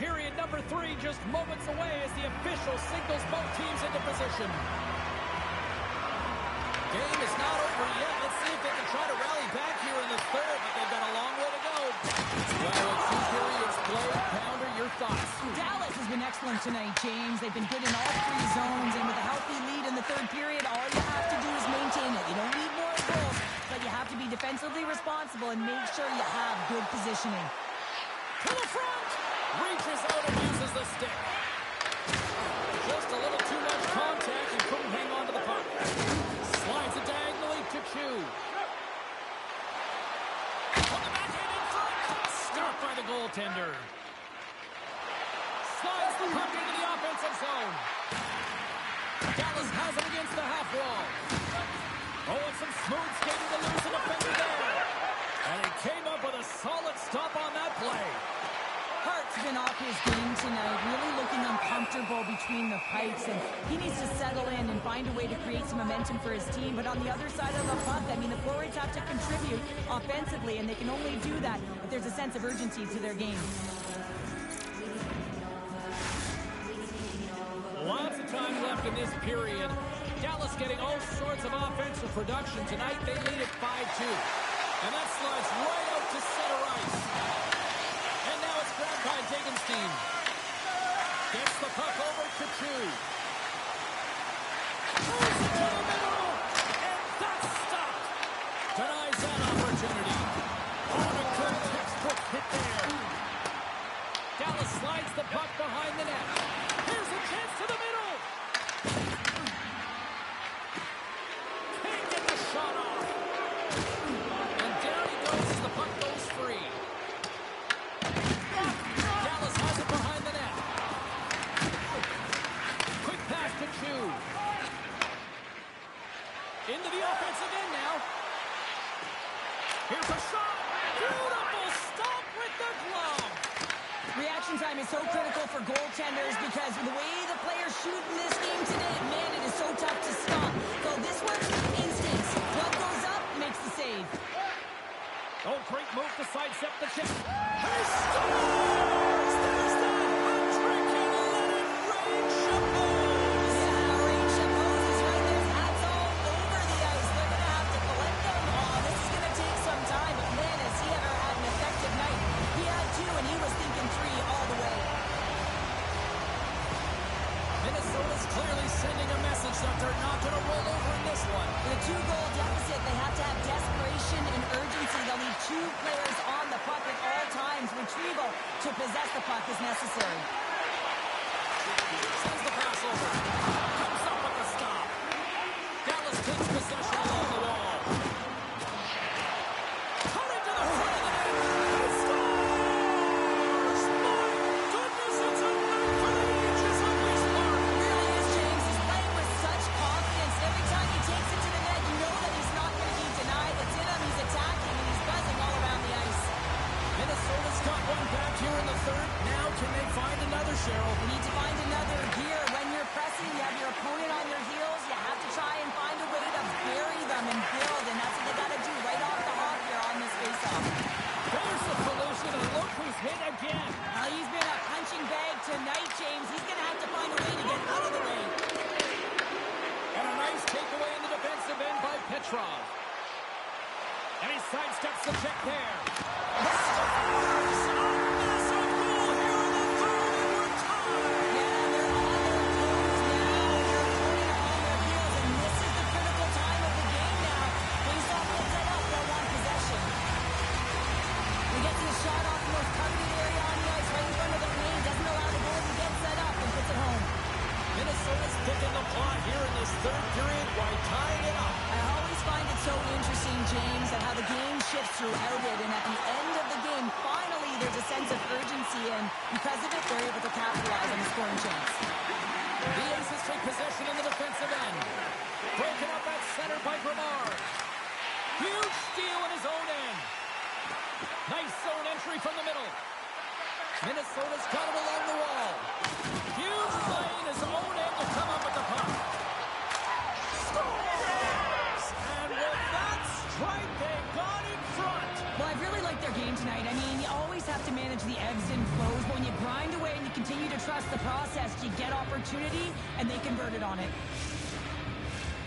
Period number 3 just moments away as the official signals both teams into position. Game is not over yet. Let's see if they can try to rally back here in the third, but they've got a long way to go. Well, with 2 periods played, Pounder, your thoughts?
Dallas has been excellent tonight, James. They've been good in all 3 zones, and with a healthy lead in the third period, all you have to do is maintain it. You don't need more goals, but you have to be defensively responsible and make sure you have good positioning.
To the front! Reaches out and uses the stick. Just a little too much contact and couldn't hang on to the puck. Slides it diagonally to Chu. On the backhand in front. Stopped by the goaltender. Slides the puck into the offensive zone. Dallas has him against the half wall. Oh, and some smooth skating to lose an offender there. And he came up with a solid stop on that play.
Hart's been off his game tonight, really looking uncomfortable between the pipes, and he needs to settle in and find a way to create some momentum for his team. But on the other side of the puck, I mean, the forwards have to contribute offensively, and they can only do that if there's a sense of urgency to their game.
Lots of time left in this period. Dallas getting all sorts of offensive production tonight. They lead at 5-2. And that slides right out to center ice. And now it's grabbed by Degenstein. Gets the puck over to Chu. Moves it to the middle. And that's stopped. Denies that opportunity. Oh, a good textbook hit there. Dallas slides the puck behind the net. Here's a chance to the middle. Can't get the shot off. And down he goes as the puck goes free. Dallas has it behind the net. Quick pass to Chu. Into the offensive end now. Here's a shot. Beautiful stop with the glove.
Reaction time is so critical for goaltenders because the way the players shoot in this game today, man, it is so tough to stop. So this works with instincts. Glove goes up, makes the save.
Oh, great move to sidestep the chip. He scores! There's the hat-trick and let it rain Chapeaus!
Yeah, Rain Chapeaus is right there. His hat's all over the ice. They're going to have to collect them. Oh, this is going to take some time. But man, has he ever had an effective night. He had 2, and he was thinking 3 all the way.
Minnesota's clearly sending a message that they're not going to roll over in this one.
With a 2-goal deficit, they have to have desperation and urgency. They'll need 2 players on the puck at all times. Retrieval to possess the puck is necessary.
Sends the pass over. Comes up with the stop. Dallas takes possession along the wall. Cutting to the front of the net. He scores! My goodness, it's a night for the ages on this park.
It really is, James. He's playing with such confidence. Every time he takes it to the net, you know that he's not going to be denied. It's in him, he's attacking, and he's buzzing all around the ice.
Minnesota's got one back here in the third. Now can they find another, Cheryl?
You need to find another gear. When you're pressing, you have your opponent on your heels. You have to try and find a way to bury them and build, and that's what they got to do right off the hop here on this faceoff.
There's the solution, and look who's hit again.
Well, he's been a punching bag tonight, James. He's going to have to find a way to get out of the way.
And a nice takeaway in the defensive end by Petrov. And he sidesteps the check there. Scores! A massive goal here in the third, and we're tied.
Yeah, they're on their toes now. They're turning on their heels, and this is the critical time of the game now. Faceoff gets set up. They'll want possession. He gets his shot off the most targeted area on the ice, right in front of the lane. Doesn't allow the goal to get set up and puts it home.
Minnesota's picking the plot here in this third period while tying it up.
I always find it so interesting, James, at how the game shifts throughout it, and at the end of the game, finally, there's a sense of urgency, and because of it, they're able to capitalize on the scoring chance.
The Aces take possession in the defensive end. Broken up at center by Grenard. Huge steal in his own end. Nice zone entry from the middle. Minnesota's got him along the wall. Huge play in his own end to come up with the puck. Scores! And with that strike, they got in front.
Well, I've really liked their game tonight. I mean, you always have to manage the ebbs and flows, but when you grind away and you continue to trust the process, you get opportunity, and they converted on it.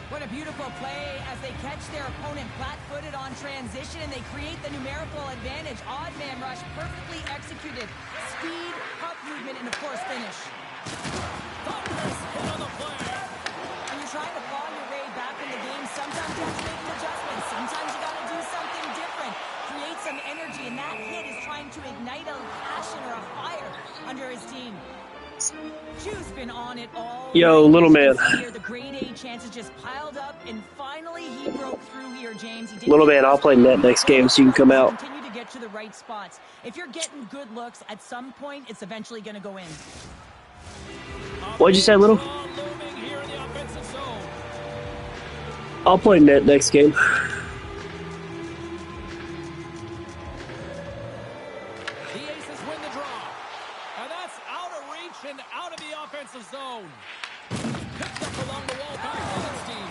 What a beautiful play as they catch their opponent flat-footed on transition, and they create the numerical advantage. Odd man rush, perfectly executed. Speed, puck movement, and of course, finish.
Thunderous hit on the play.
When you're trying to claw your way back in the game, sometimes you have to make an adjustment. Sometimes you got to do something different. Create some energy, and that hit is trying to ignite a passion or a fire under his team. Chu's been on it all.
Yo, little man.
Here, the grade A chances just piled up, and finally he broke through here, James. He didn't
Little
get
man, I'll play net next game so you can come out.
Continue to get to the right spots. If you're getting good looks, at some point, it's eventually going to go in.
What'd you say, little?
Looming here in the offensive zone.
I'll play net next game.
The Aces win the draw. And that's out of reach and out of the offensive zone. Picked up along the wall by Wallenstein.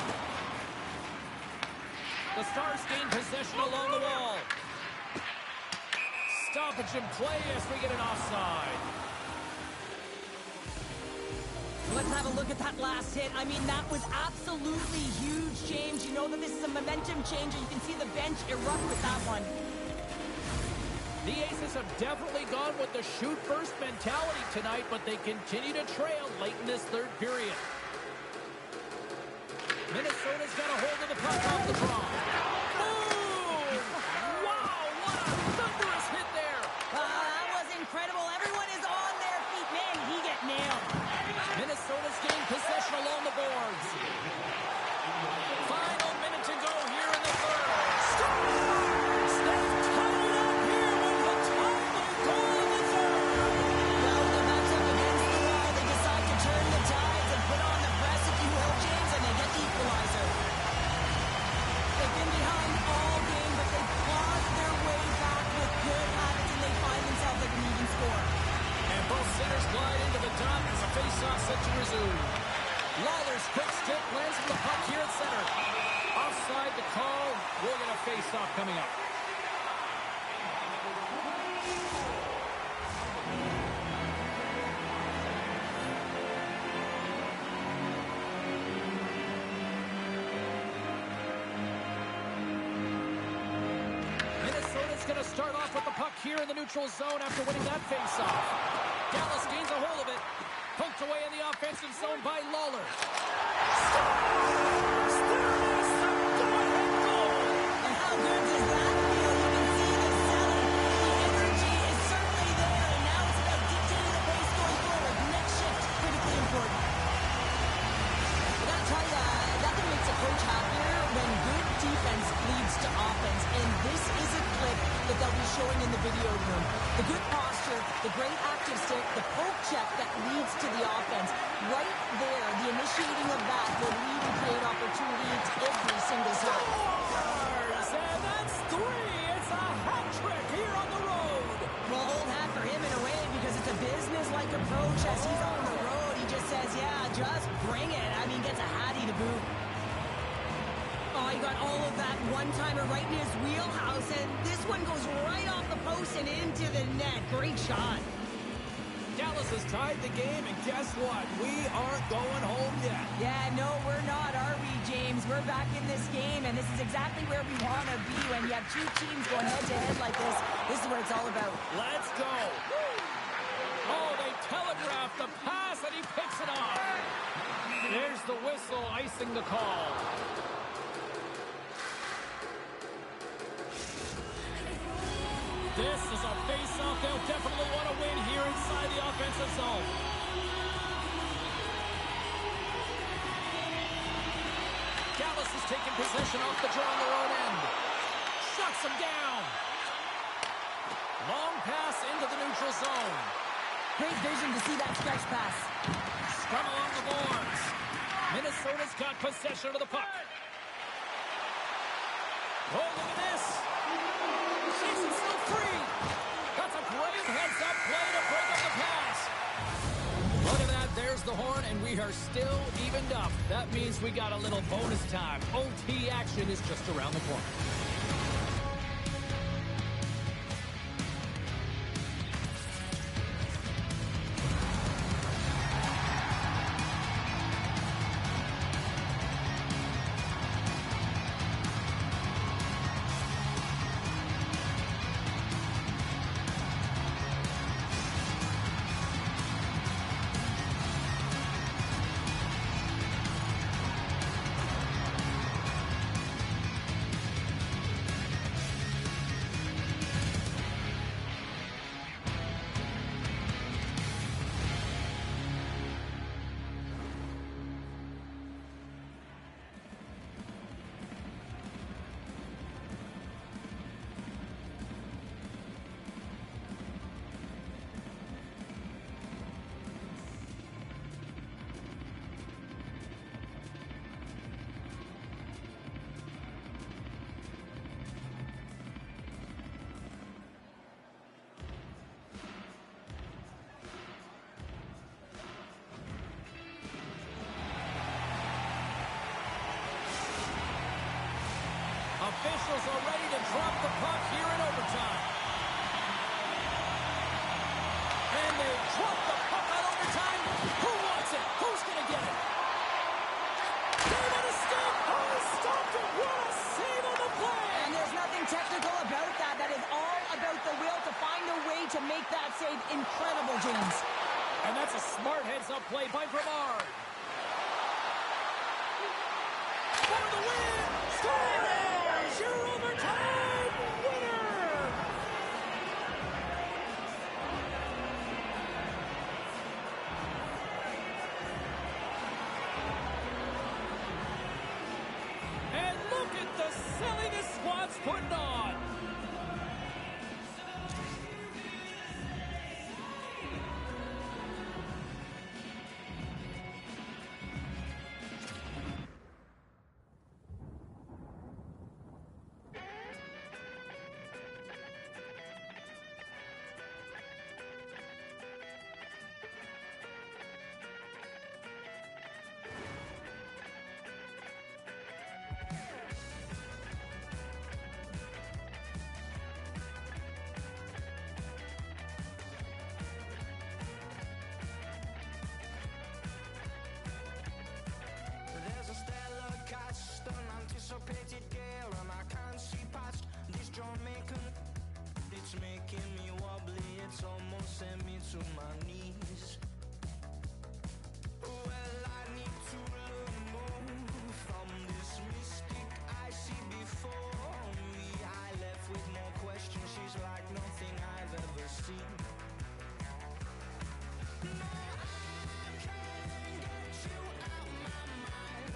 The Stars gain possession along the wall. Stoppage in play as we get an offside.
Let's have a look at that last hit. I mean, that was absolutely huge, James. You know that this is a momentum changer. You can see the bench erupt with that one.
The Aces have definitely gone with the shoot-first mentality tonight, but they continue to trail late in this third period. Minnesota's got a hold of the puck off the draw. Boom! Wow, what a thunderous hit there!
That was incredible. Everyone is on their feet. Man, he get nailed.
Minnesota's gained possession along the boards. Final minute to go here in the third. Scores! They've tied it up here with the timely goal in the third.
Well, with the backs up against the wall, they decide to turn the tides and put on the press, if you will, James, and they get the equalizer. They've been behind all game, but they clawed their way back with good habits, and they find themselves at an even score.
And both centers glide into the dot as a face-off set to resume. Lawler's quick stick lands from the puck here at center. Offside the call. We'll get a face-off coming up. Minnesota's going to start off with the puck here in the neutral zone after winning that face-off. Dallas gains a hold of it. Poked away in the offensive zone by Lawler. Scores! There it is! The go-ahead goal!
And how good does that feel? You can see the selling. The energy is certainly there, and now it's about dictating the pace going forward. Next shift, critically important. I gotta tell you, nothing makes a coach happier when good defense leads to offense, and this is a clip that they'll be showing in the video room. The good posture, the great active stick, the poke check that leads to the offense. Right there, the initiating of that will lead and create opportunities every single time.
Scores! And that's three! It's a hat trick here on the road!
Well, old hat for him in a way because it's a business-like approach as he's on the road. He just says, yeah, just bring it. I mean, gets a hattie to boot. Oh, he got all of that one-timer right in his wheelhouse, and this one goes right off the post and into the net. Great shot.
Dallas has tied the game, and guess what? We aren't going home yet.
Yeah, no, we're not, are we, James? We're back in this game, and this is exactly where we want to be. When you have two teams going head-to-head like this is what it's all about.
Let's go. Oh, they telegraphed the pass, and he picks it off. There's the whistle icing the call. This is a face-off they'll definitely want to win here inside the offensive zone. Dallas has taken possession off the draw on their own end. Shuts them down. Long pass into the neutral zone.
Great vision to see that stretch pass.
Scrum along the boards. Minnesota's got possession of the puck. Oh, look at this. Jason's still free. That's a great heads-up play to break up the pass. Look at that. There's the horn, and we are still evened up. That means we got a little bonus time. OT action is just around the corner. Officials are ready to drop the puck here in overtime. And they drop the puck on overtime. Who wants it? Who's going to get it? They made a stop. Oh, he stopped it. What a save on the play.
And there's nothing technical about that. That is all about the will to
And that's a smart heads-up play by Brevard. For the win! Scores! Your overtime winner! And look at the silliness squad's putting on.
There's a stellar cast, unanticipated gale, and I can't see past this Jamaican. It's making me wobbly, it's almost sent me to my knees. Well, I need to learn more from this mystic I see before me. I left with more questions, she's like nothing I've ever seen. No, I can't get you out my mind.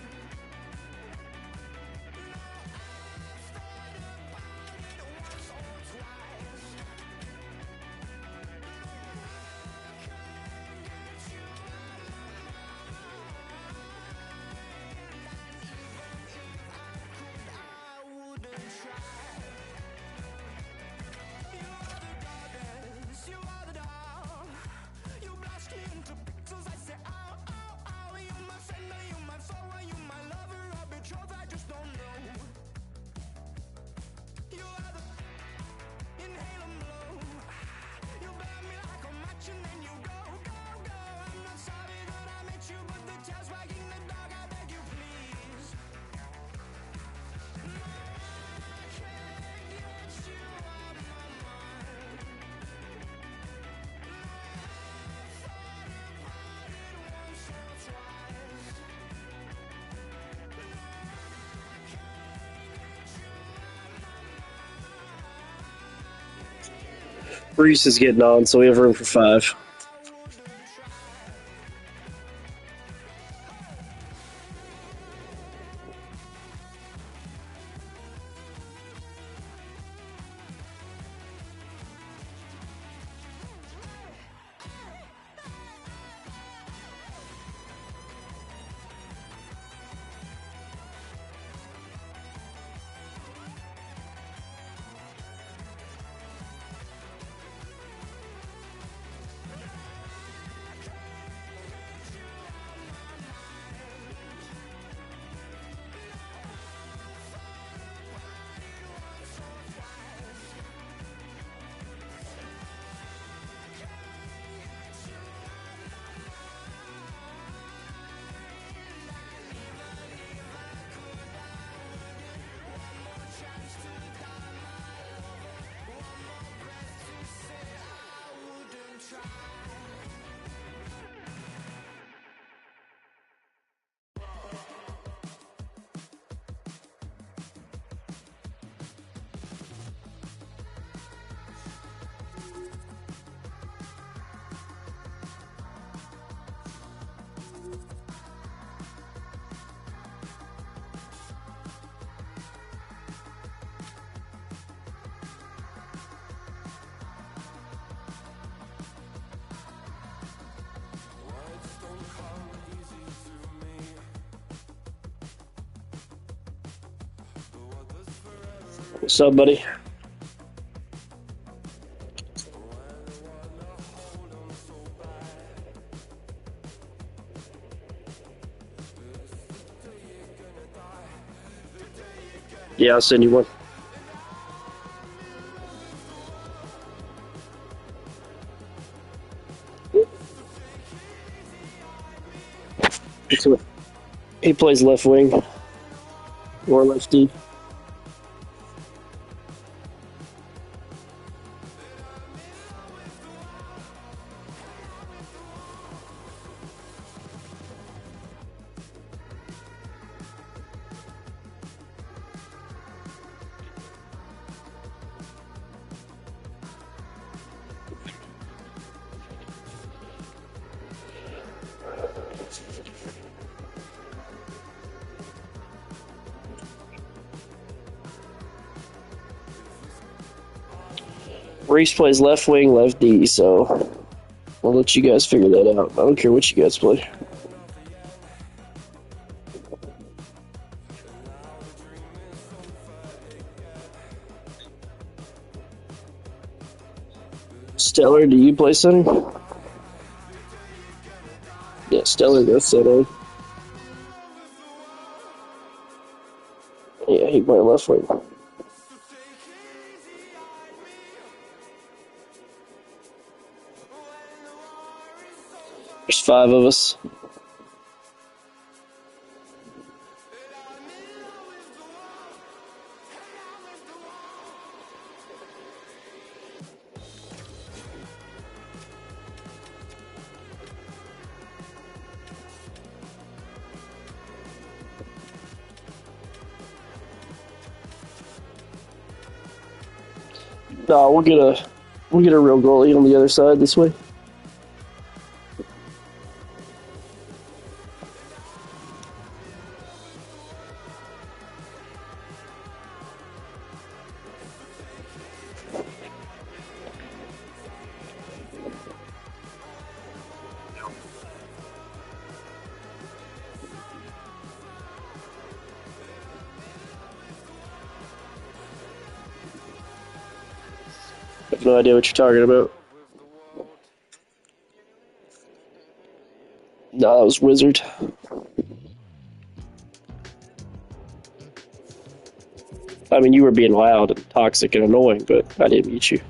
No, I've thought about it once or twice. No, I can't get you out my mind. And even if I could, I wouldn't try. You are the goddess, you are the doll. You blast me into pixels, I say ow, ow, ow. You my friend, are you my foe, are you my lover or betrothed, I just don't know. You are the inhale and blow. You burn me like a match and then you go, go, go. I'm not sorry that I met you, but the tail's wagging the dog, I beg you please. No, I can't get you out my mind. No, I've thought about it once or twice. No, I can't get you out my mind.
Reese is getting on, so we have room for 5.
I wouldn't try.
What's up, buddy? Yeah, I'll send you one. He plays left wing or lefty. Reese plays left wing, left D, so I'll let you guys figure that out. I don't care what you guys play. Stellar, do you play center? Yeah, Stellar goes center. Yeah, he played left wing. There's 5 of us. No, we'll get a real goalie on the other side this way. I have no idea what you're talking about. No, that was Wizard. I mean, you were being loud and toxic and annoying, but I didn't meet you.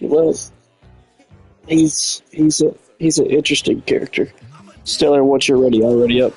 Well, he's an interesting character. Stellar, once you're ready, already up.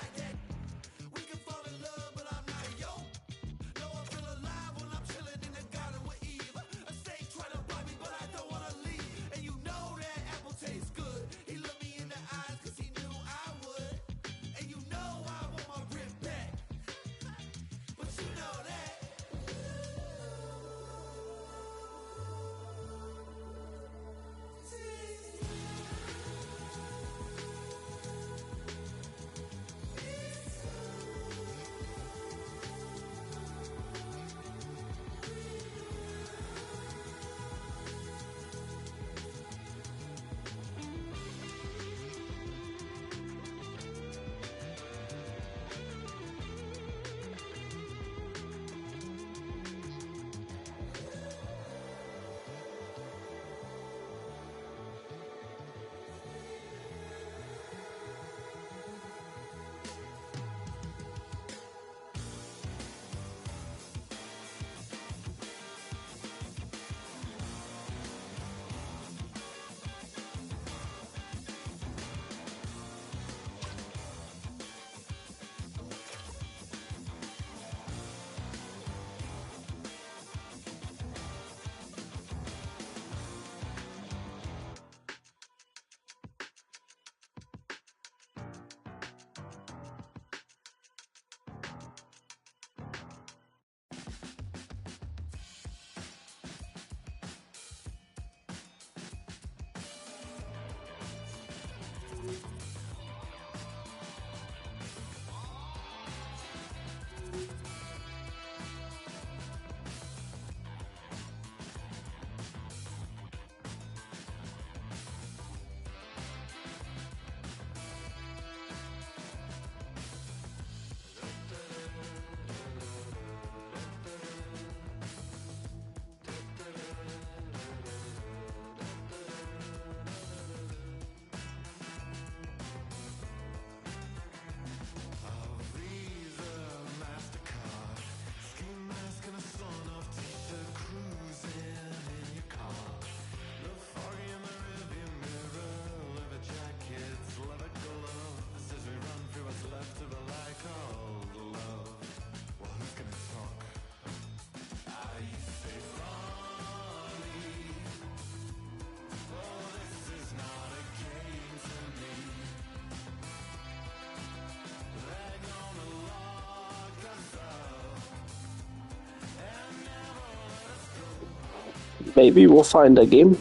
Maybe we'll find a game.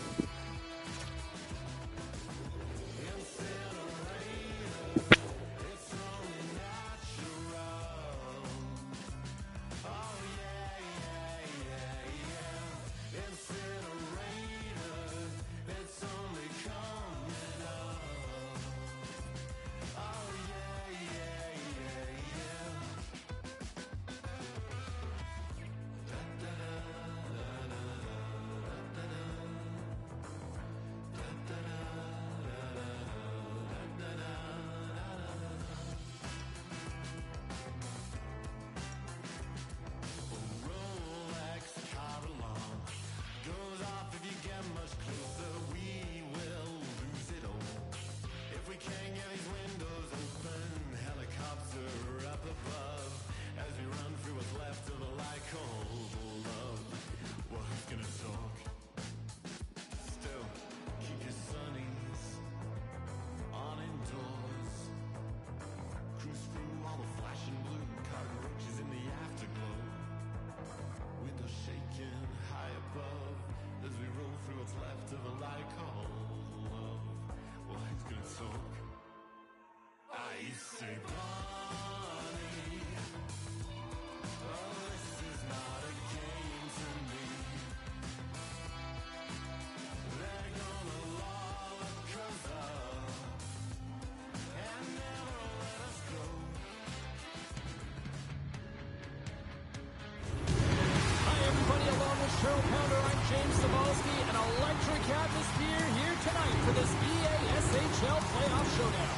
James Cybulski, an electric atmosphere here tonight for this EASHL playoff showdown.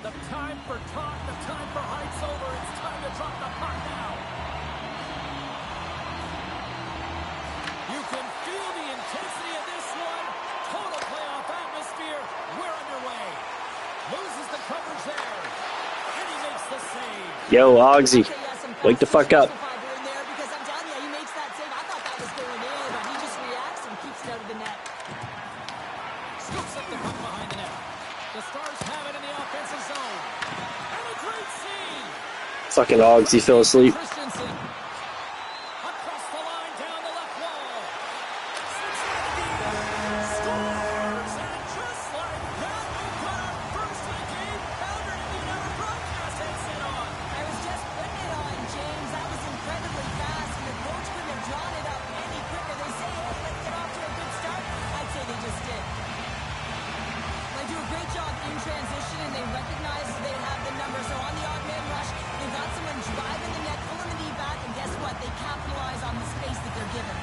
The time for talk, the time for hype's over. It's time to drop the puck now. You can feel the intensity of this one. Total playoff atmosphere. We're underway. Loses the coverage there. And he makes the save.
Yo, Ogsy, wake the fuck up.
Because I'm telling you, he makes that save. I thought that was going in, but he just reacts and keeps it out of the net.
Scoops up the puck behind the net. The Stars have it in the offensive zone. And a great save.
Fucking Ogsy fell asleep.
Christensen. Across the line, down the left wall. Scores! And just like that, we've got our first game pounder in the United broadcast headset on.
I was just putting it on, James. That was incredibly fast, and the coach couldn't have drawn it up any quicker. They say, hey, let's get off to a good start. I'd say they just did. They do a great job in transition, and they recognize they have the number. So on the odd man rush, they've got someone driving the net, pulling the knee back, and guess what? They capitalize on the space that they're given.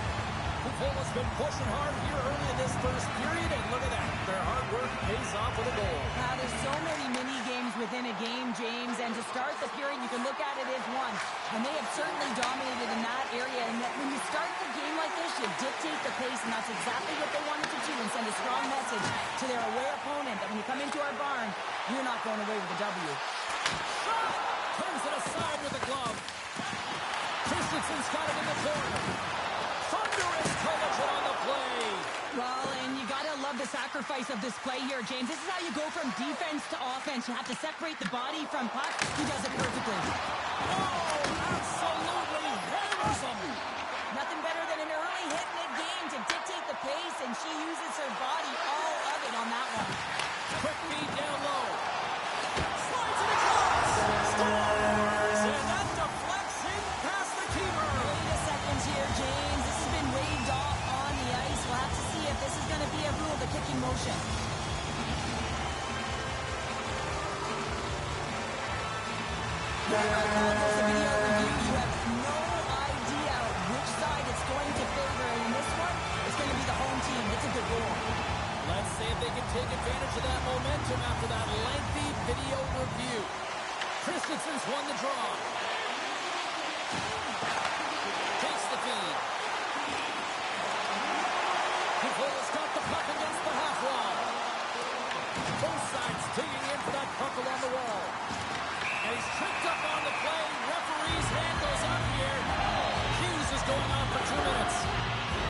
Pujols been pushing hard here early in this first period, and look at that. Their hard work pays off with a goal.
There's so many mini games within a game, James, and to start the period, you can look at it as one. And they have certainly dominated in that area. And that when you start the game like this, you dictate the pace, and that's exactly what they wanted to do and send a strong message to their away opponent that when you come into our barn, you're not going away with a W.
Shot! Turns it aside with a glove. Christensen's got it in the corner. Thunderous collision on the play.
Well, and you got to love the sacrifice of this play here, James. This is how you go from defense to offense. You have to separate the body from puck. He does it perfectly.
Oh, absolutely hammers him.
Nothing better than an early hit mid-game to dictate the pace, and she uses her body, all of it on that one.
Quick feed down low. Slides it across. Scores! And that deflects in past the keeper.
Wait a second here, James. This has been waved off on the ice. We'll have to see if this is going to be a rule, the kicking motion. There's a video review. You have no idea which side it's going to favor. And in this one, it's going to be the home team. It's a good goal.
Let's see if they can take advantage of that momentum after that lengthy video review. Christensen's won the draw. Takes the feed. Pujols got the puck against the half wall. Both sides digging in for that puck along the wall. And he's tripped up on the play. Referee's hand goes up here. Hughes is going